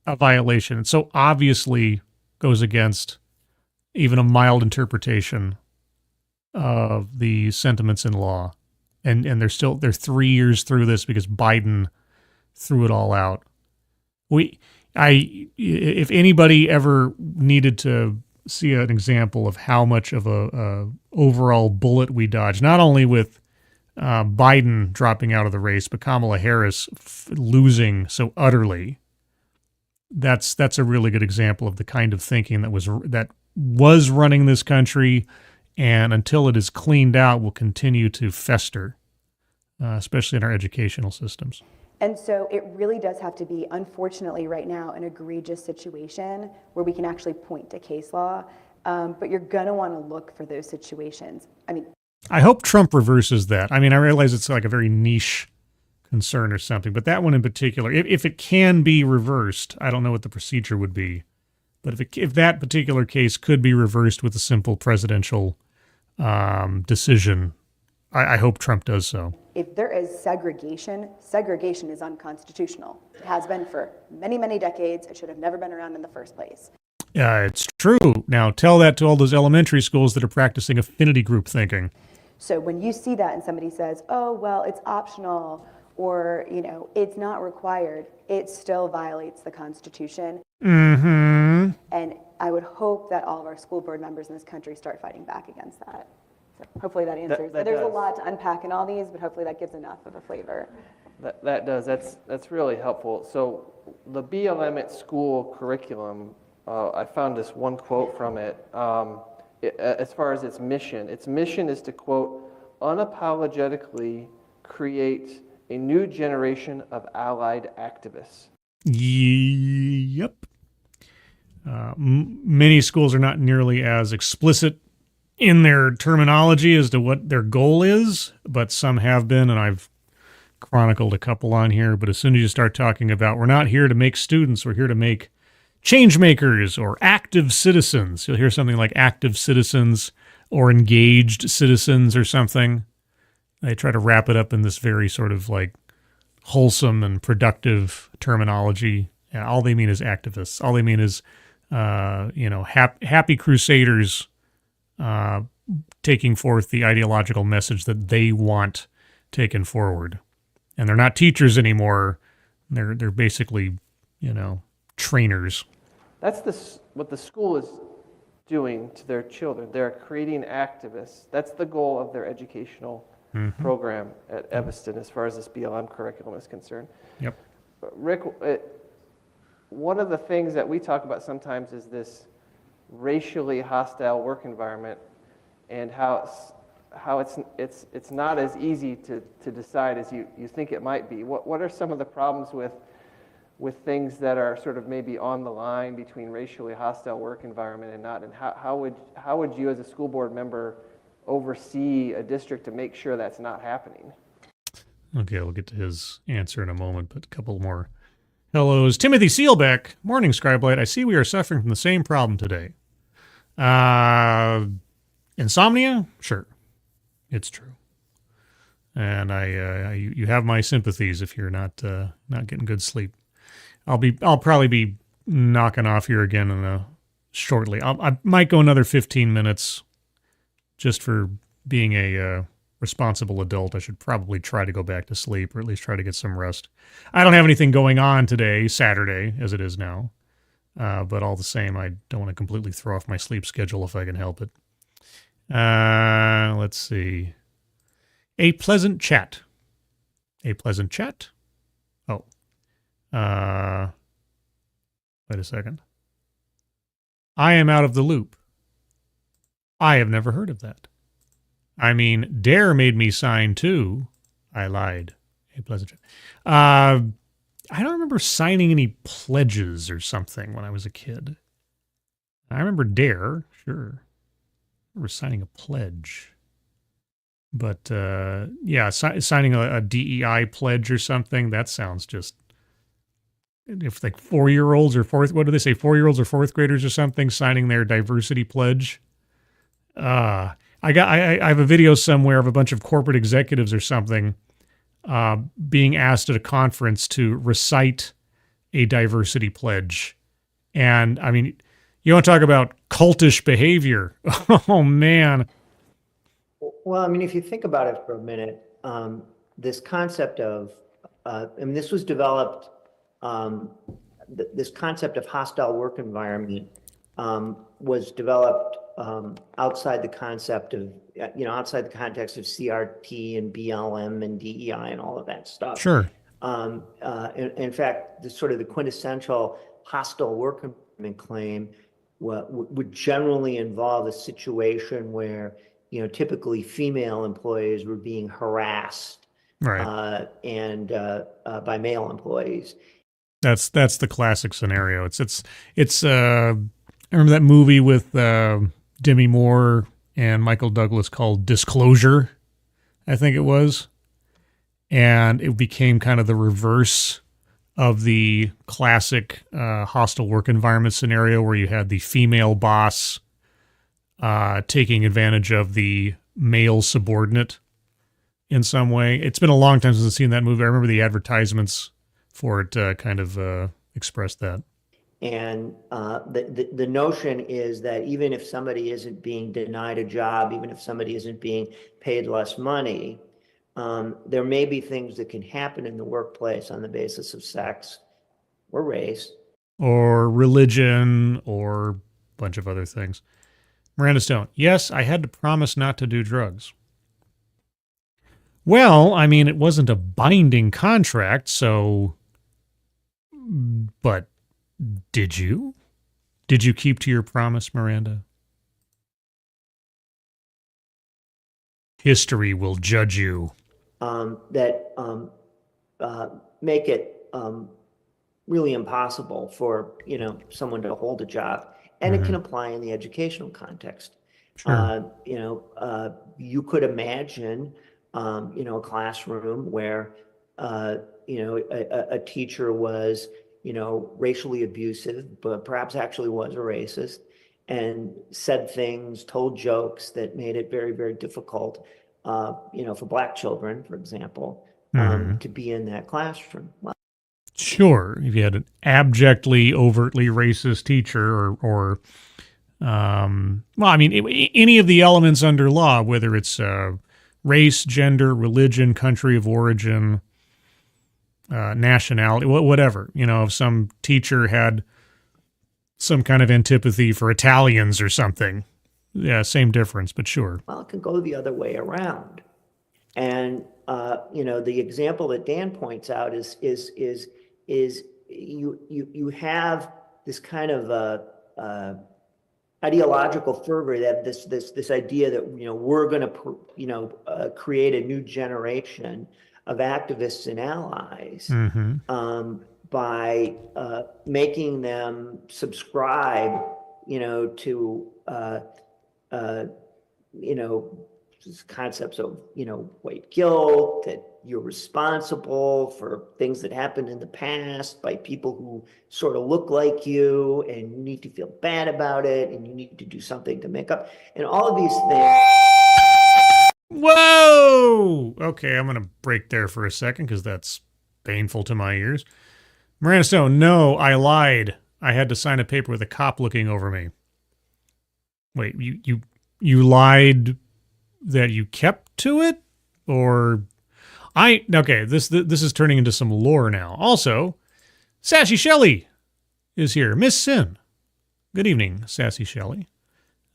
a violation, it so obviously goes against even a mild interpretation of the sentiments in law. And they're 3 years through this because Biden threw it all out. If anybody ever needed to see an example of how much of a overall bullet we dodged, not only with Biden dropping out of the race, but Kamala Harris losing so utterly. That's a really good example of the kind of thinking that was running this country, and until it is cleaned out, will continue to fester, especially in our educational systems. And so it really does have to be, unfortunately, right now, an egregious situation where we can actually point to case law. But you're going to want to look for those situations. I hope Trump reverses that. I realize it's like a very niche concern or something, but that one in particular, if it can be reversed, I don't know what the procedure would be, but if that particular case could be reversed with a simple presidential decision, I hope Trump does so. If there is segregation is unconstitutional. It has been for many, many decades. It should have never been around in the first place. It's true. Now tell that to all those elementary schools that are practicing affinity group thinking. So when you see that and somebody says, oh, well, it's optional, or, it's not required, it still violates the Constitution. Mm-hmm. And I would hope that all of our school board members in this country start fighting back against that. So hopefully that answers. There's a lot to unpack in all these, but hopefully that gives enough of a flavor. That does. That's really helpful. So the BLM at School curriculum, I found this one quote from it. As far as its mission is to, quote, unapologetically create a new generation of allied activists. Yep. Many schools are not nearly as explicit in their terminology as to what their goal is, but some have been, and I've chronicled a couple on here. But as soon as you start talking about, we're not here to make students, we're here to make change makers or active citizens. You'll hear something like active citizens or engaged citizens or something. They try to wrap it up in this very sort of like wholesome and productive terminology. Yeah, all they mean is activists. All they mean is, happy crusaders taking forth the ideological message that they want taken forward. And they're not teachers anymore. They're basically, trainers. That's what the school is doing to their children. They're creating activists. That's the goal of their educational program at Evanston as far as this BLM curriculum is concerned. Yep. Rick, one of the things that we talk about sometimes is this racially hostile work environment and how it's not as easy to decide as you think it might be. What are some of the problems with things that are sort of maybe on the line between racially hostile work environment and not, and how would you as a school board member oversee a district to make sure that's not happening? Okay, we'll get to his answer in a moment, but a couple more hellos. Timothy Seelbeck, morning Scribelight. I see we are suffering from the same problem today. Insomnia? Sure, it's true. And you have my sympathies if you're not getting good sleep. I'll probably be knocking off here again in shortly. I might go another 15 minutes just for being a responsible adult. I should probably try to go back to sleep, or at least try to get some rest. I don't have anything going on today, Saturday, as it is now. But all the same, I don't want to completely throw off my sleep schedule if I can help it. Let's see. A pleasant chat. A pleasant chat? Oh. Wait a second. I am out of the loop. I have never heard of that. I mean, Dare made me sign too. I lied. A pleasant chat. I don't remember signing any pledges or something when I was a kid. I remember Dare, sure. I remember signing a pledge. But, yeah, signing a DEI pledge or something, that sounds just... If like 4-year-olds or what do they say, 4-year-olds or 4th graders or something signing their diversity pledge. I have a video somewhere of a bunch of corporate executives or something being asked at a conference to recite a diversity pledge. And I mean, you want to talk about cultish behavior. Oh man. Well, I mean, if you think about it for a minute, this concept of, this was developed, this concept of hostile work environment was developed outside the concept of, outside the context of CRT and BLM and DEI and all of that stuff. Sure. In fact, the sort of the quintessential hostile work environment claim would generally involve a situation where, typically female employees were being harassed, right, and by male employees. That's the classic scenario. It's I remember that movie with Demi Moore and Michael Douglas called Disclosure, I think it was. And it became kind of the reverse of the classic hostile work environment scenario where you had the female boss taking advantage of the male subordinate in some way. It's been a long time since I've seen that movie. I remember the advertisements for it kind of expressed that. And the notion is that even if somebody isn't being denied a job, even if somebody isn't being paid less money, there may be things that can happen in the workplace on the basis of sex or race. Or religion or a bunch of other things. Miranda Stone, yes, I had to promise not to do drugs. Well, I mean, it wasn't a binding contract, so... But did you? Did you keep to your promise, Miranda? History will judge you. That make it really impossible for someone to hold a job, and it can apply in the educational context. Sure. You could imagine, a classroom where a teacher was racially abusive, but perhaps actually was a racist, and said things, told jokes that made it very, very difficult, for Black children, for example, to be in that classroom. Well, sure, if you had an abjectly, overtly racist teacher, or any of the elements under law, whether it's race, gender, religion, country of origin, nationality, whatever. If some teacher had some kind of antipathy for Italians or something, yeah, same difference, but sure. Well, it can go the other way around. And, the example that Dan points out is you have this kind of ideological fervor, that this idea that, we're going to, create a new generation of activists and allies, by making them subscribe, to concepts of white guilt, that you're responsible for things that happened in the past by people who sort of look like you, and you need to feel bad about it, and you need to do something to make up, and all of these things. Whoa! Okay, I'm going to break there for a second because that's painful to my ears. Miranda Stone, no, I lied. I had to sign a paper with a cop looking over me. Wait, you lied that you kept to it? Or okay, this is turning into some lore now. Also, Sassy Shelley is here. Miss Sin. Good evening, Sassy Shelley.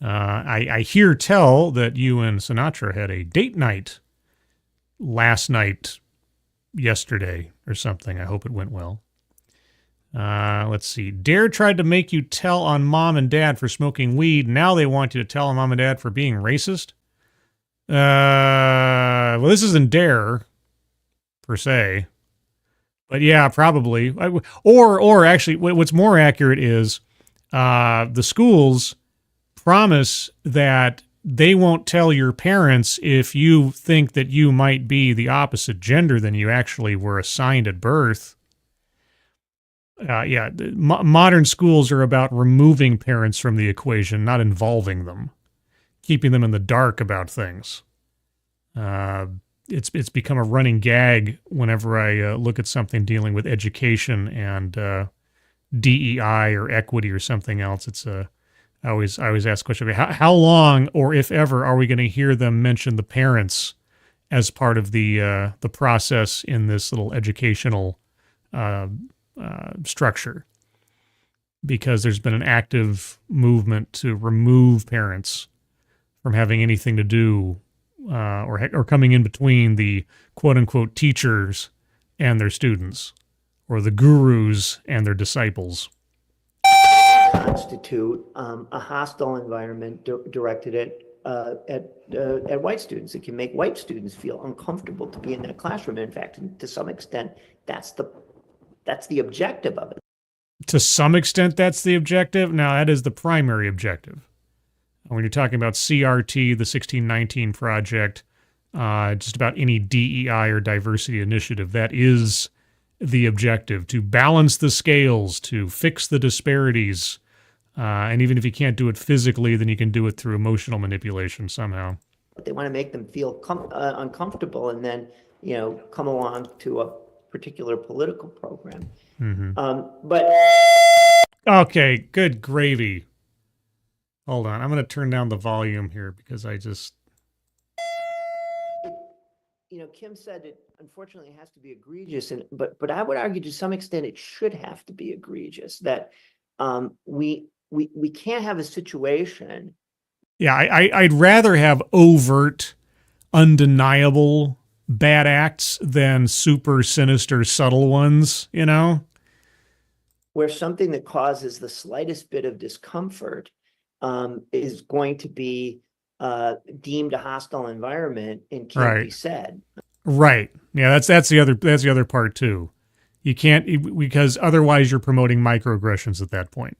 I hear tell that you and Sinatra had a date night last night, yesterday, or something. I hope it went well. Let's see. Dare tried to make you tell on mom and dad for smoking weed. Now they want you to tell on mom and dad for being racist. Well, this isn't Dare, per se. But yeah, probably. Or actually, what's more accurate is the schools promise that they won't tell your parents if you think that you might be the opposite gender than you actually were assigned at birth. Modern schools are about removing parents from the equation, not involving them, keeping them in the dark about things. It's become a running gag whenever I look at something dealing with education and DEI or equity or something else. I always ask the question: how long, or if ever, are we going to hear them mention the parents as part of the process in this little educational structure? Because there's been an active movement to remove parents from having anything to do or coming in between the quote-unquote teachers and their students, or the gurus and their disciples. Constitute a hostile environment directed at white students. It can make white students feel uncomfortable to be in that classroom. In fact, to some extent, that's the objective of it. To some extent, that's the objective. Now, that is the primary objective. When you're talking about CRT, the 1619 Project, just about any DEI or diversity initiative, that is the objective: to balance the scales, to fix the disparities. And even if you can't do it physically, then you can do it through emotional manipulation somehow. They want to make them feel uncomfortable, and then come along to a particular political program. But okay, good gravy. Hold on, I'm going to turn down the volume here because I just. Kim said it unfortunately has to be egregious, but I would argue to some extent it should have to be egregious. That we can't have a situation. Yeah, I'd rather have overt, undeniable bad acts than super sinister, subtle ones, Where something that causes the slightest bit of discomfort is going to be deemed a hostile environment and can't be said. Right. Yeah, that's the other part too. You can't, because otherwise you're promoting microaggressions at that point.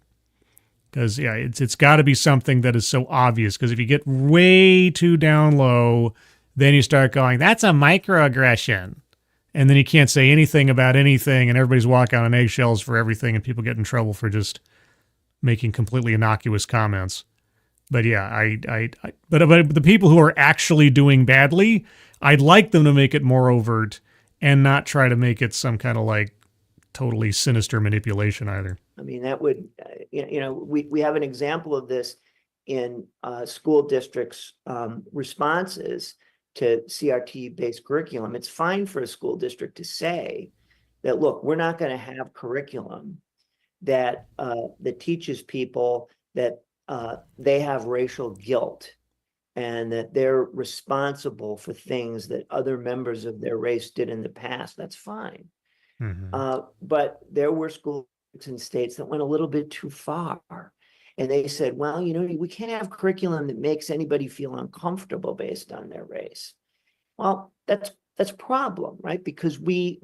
Because it's got to be something that is so obvious. Because if you get way too down low, then you start going, that's a microaggression. And then you can't say anything about anything, and everybody's walking on eggshells for everything, and people get in trouble for just making completely innocuous comments. But yeah, but the people who are actually doing badly, I'd like them to make it more overt and not try to make it some kind of like totally sinister manipulation either. I mean, that would, we have an example of this in school districts' responses to CRT-based curriculum. It's fine for a school district to say that, look, we're not going to have curriculum that teaches people that they have racial guilt and that they're responsible for things that other members of their race did in the past. That's fine. But there were schools in states that went a little bit too far. And they said, well, we can't have curriculum that makes anybody feel uncomfortable based on their race. Well, that's a problem, right? Because we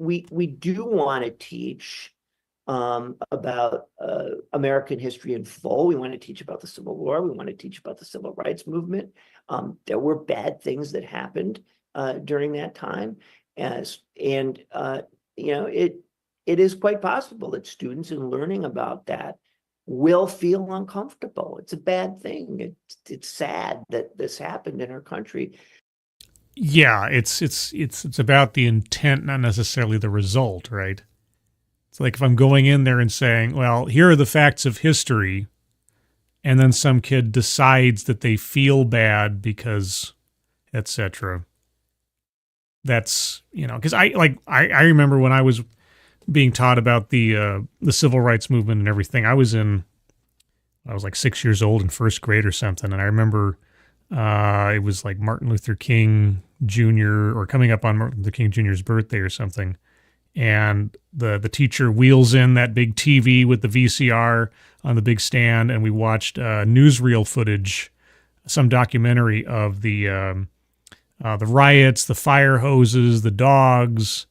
do want to teach about American history in full. We want to teach about the Civil War. We want to teach about the Civil Rights Movement. There were bad things that happened during that time. It is quite possible that students in learning about that will feel uncomfortable. It's a bad thing. It's sad that this happened in our country. Yeah, it's about the intent, not necessarily the result, right? It's like if I'm going in there and saying, well, here are the facts of history, and then some kid decides that they feel bad because, etc. That's, because I remember when I was being taught about the civil rights movement and everything. I was like 6 years old in first grade or something, and I remember it was like Martin Luther King Jr. or coming up on Martin Luther King Jr.'s birthday or something, and the teacher wheels in that big TV with the VCR on the big stand, and we watched newsreel footage, some documentary of the riots, the fire hoses, the dogs,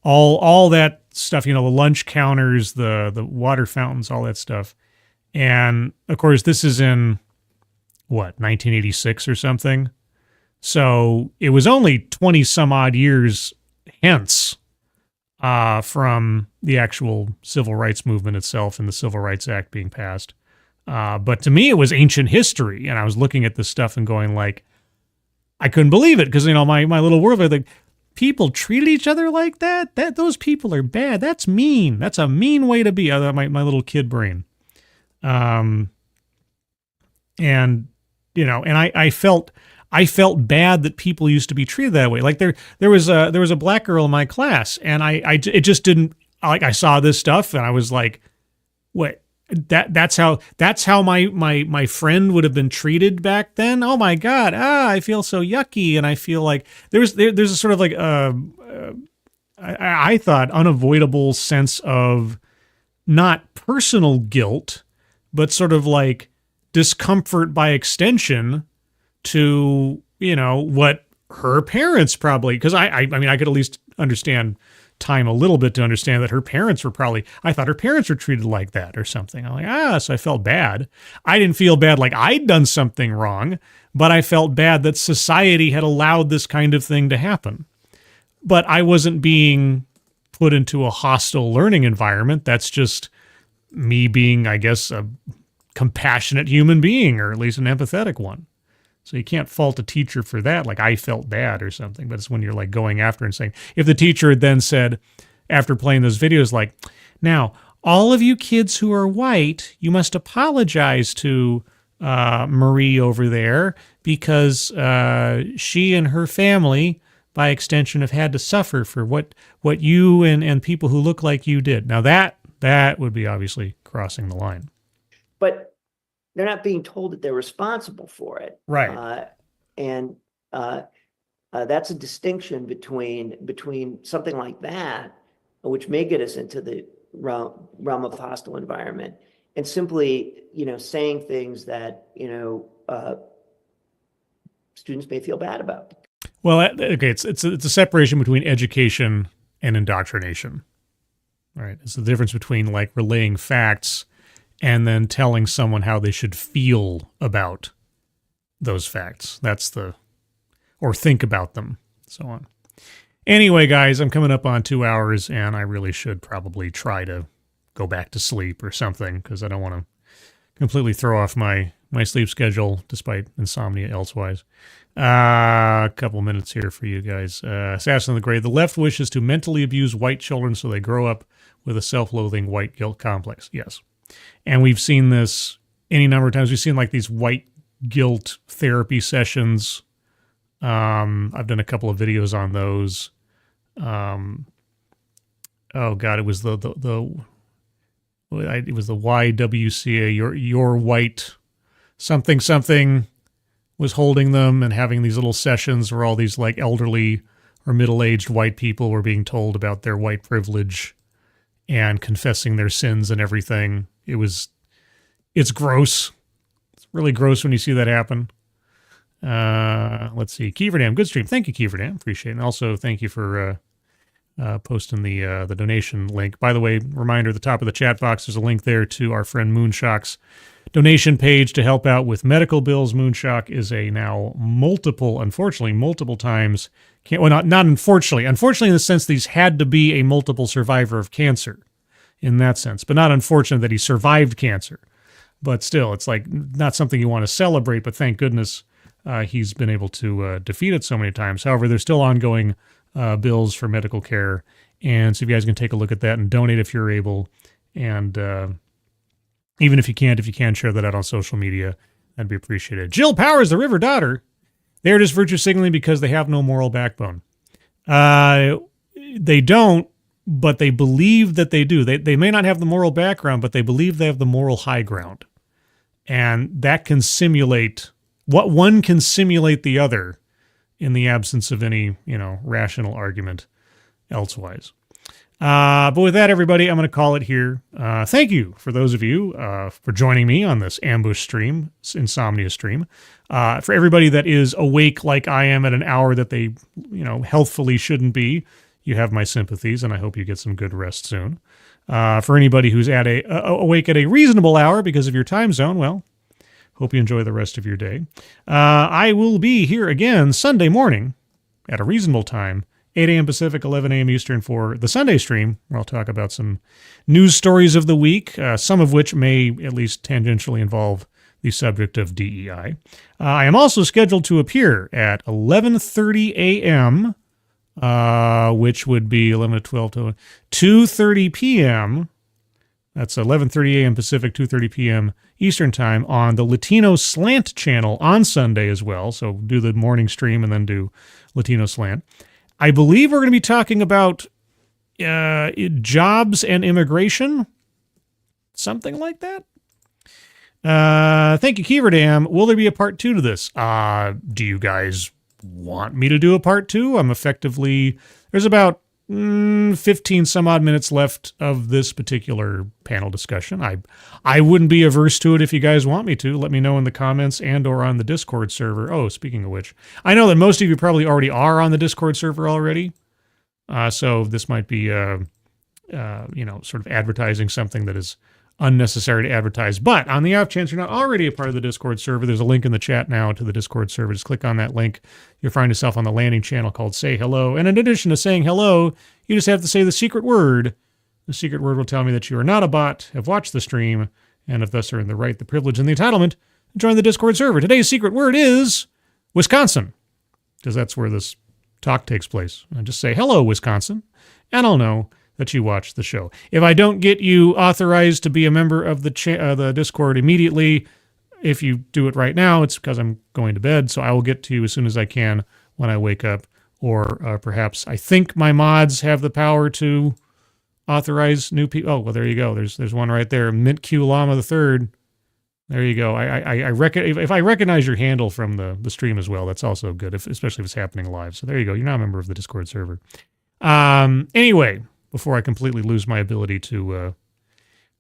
all that stuff, the lunch counters, the water fountains, all that stuff. And of course, this is in 1986 or something. So it was only 20 some odd years hence from the actual civil rights movement itself and the Civil Rights Act being passed. But to me, it was ancient history. And I was looking at this stuff and going like, I couldn't believe it because, my little world, like, people treated each other like that? Those people are bad. That's mean. That's a mean way to be. My little kid brain. And I felt bad that people used to be treated that way. Like there was a black girl in my class, and it just didn't, like, I saw this stuff and I was like, what? That's how my friend would have been treated back then. Oh my God. I feel so yucky. And I feel like there's a sort of like, I thought unavoidable sense of not personal guilt, but sort of like discomfort by extension to, what her parents probably, because I mean, I could at least understand time a little bit to understand that her parents were probably, I thought her parents were treated like that or something. I'm like, so I felt bad. I didn't feel bad like I'd done something wrong, but I felt bad that society had allowed this kind of thing to happen. But I wasn't being put into a hostile learning environment. That's just me being, I guess, a compassionate human being, or at least an empathetic one. So you can't fault a teacher for that, like I felt bad or something, but it's when you're like going after and saying, if the teacher had then said, after playing those videos, like, now, all of you kids who are white, you must apologize to Marie over there because she and her family, by extension, have had to suffer for what you and people who look like you did. Now that would be obviously crossing the line. But they're not being told that they're responsible for it. Right. And that's a distinction between something like that, which may get us into the realm of hostile environment, and simply, saying things that, students may feel bad about. Well, okay, it's a separation between education and indoctrination. All right. It's the difference between like relaying facts and then telling someone how they should feel about those facts. Or think about them, so on. Anyway, guys, I'm coming up on 2 hours, and I really should probably try to go back to sleep or something, because I don't want to completely throw off my sleep schedule, despite insomnia elsewise. A couple minutes here for you guys. Assassin of the Grey. The left wishes to mentally abuse white children so they grow up with a self-loathing white guilt complex. Yes. And we've seen this any number of times. We've seen like these white guilt therapy sessions. I've done a couple of videos on those. Oh God, it was the YWCA, your white something was holding them and having these little sessions where all these like elderly or middle-aged white people were being told about their white privilege and confessing their sins and everything. It's gross. It's really gross when you see that happen. Let's see. Kieverdam, good stream. Thank you, Kieverdam. Appreciate it. And also, thank you for posting the donation link. By the way, reminder, at the top of the chat box, there's a link there to our friend Moonshock's donation page to help out with medical bills. Moonshock is unfortunately, multiple times, not unfortunately in the sense that he's had to be a multiple survivor of cancer in that sense, but not unfortunate that he survived cancer. But still, it's like not something you want to celebrate, but thank goodness he's been able to defeat it so many times. However, there's still ongoing bills for medical care. And so if you guys can take a look at that and donate if you're able. And Even if you can share that out on social media, that'd be appreciated. Jill Powers, the River Daughter. They're just virtue signaling because they have no moral backbone. They don't, but they believe that they do. They may not have the moral background, but they believe they have the moral high ground. And that can simulate, what one can simulate the other in the absence of any, rational argument elsewise. But with that, everybody, I'm going to call it here. Thank you for those of you for joining me on this ambush stream, Insomnia stream. For everybody that is awake like I am at an hour that they, healthfully shouldn't be, you have my sympathies, and I hope you get some good rest soon. For anybody who's at awake at a reasonable hour because of your time zone, well, hope you enjoy the rest of your day. I will be here again Sunday morning at a reasonable time, 8 a.m. Pacific, 11 a.m. Eastern for the Sunday stream, where I'll talk about some news stories of the week, some of which may at least tangentially involve the subject of DEI. I am also scheduled to appear at 11:30 a.m., which would be 11 to 12 to 2:30 p.m. That's 11:30 a.m. Pacific, 2:30 p.m. Eastern Time on the Latino Slant channel on Sunday as well. So do the morning stream and then do Latino Slant. I believe we're going to be talking about jobs and immigration, something like that. Thank you, Keeverdam. Will there be a part 2 to this? Do you guys want me to do a part 2? I'm effectively, there's about 15 some odd minutes left of this particular panel discussion. I wouldn't be averse to it if you guys want me to. Let me know in the comments and or on the Discord server. Oh, speaking of which, I know that most of you probably already are on the Discord server already. So this might be, sort of advertising something that is unnecessary to advertise. But on the off chance you're not already a part of the Discord server, there's a link in the chat now to the Discord server. Just click on that link. You'll find yourself on the landing channel called Say Hello. And in addition to saying hello, you just have to say the secret word. The secret word will tell me that you are not a bot, have watched the stream, and if thus are in the right, the privilege, and the entitlement to join the Discord server. Today's secret word is Wisconsin, because that's where this talk takes place. And just say hello, Wisconsin, and I'll know that you watched the show. If I don't get you authorized to be a member of the Discord immediately, if you do it right now, it's because I'm going to bed, so I will get to you as soon as I can when I wake up. Or perhaps I think my mods have the power to authorize new people. Oh, well, there you go. There's one right there. Mint Q Llama the Third. There you go. If I recognize your handle from the stream as well, that's also good, especially if it's happening live. So there you go. You're now a member of the Discord server. Anyway, before I completely lose my ability to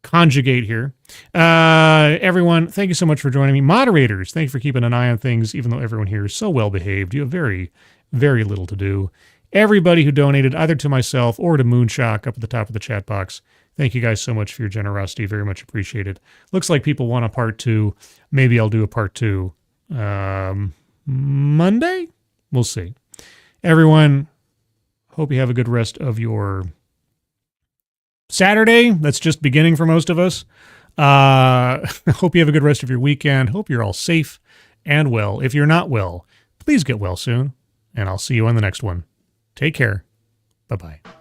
conjugate here. Everyone, thank you so much for joining me. Moderators, thank you for keeping an eye on things, even though everyone here is so well behaved. You have very, very little to do. Everybody who donated either to myself or to Moonshock up at the top of the chat box, thank you guys so much for your generosity. Very much appreciated. Looks like people want a part 2. Maybe I'll do a part 2 Monday? We'll see. Everyone, hope you have a good rest of your Saturday. That's just beginning for most of us. Hope you have a good rest of your weekend. Hope you're all safe and well. If you're not well, please get well soon, and I'll see you on the next one. Take care. Bye-bye.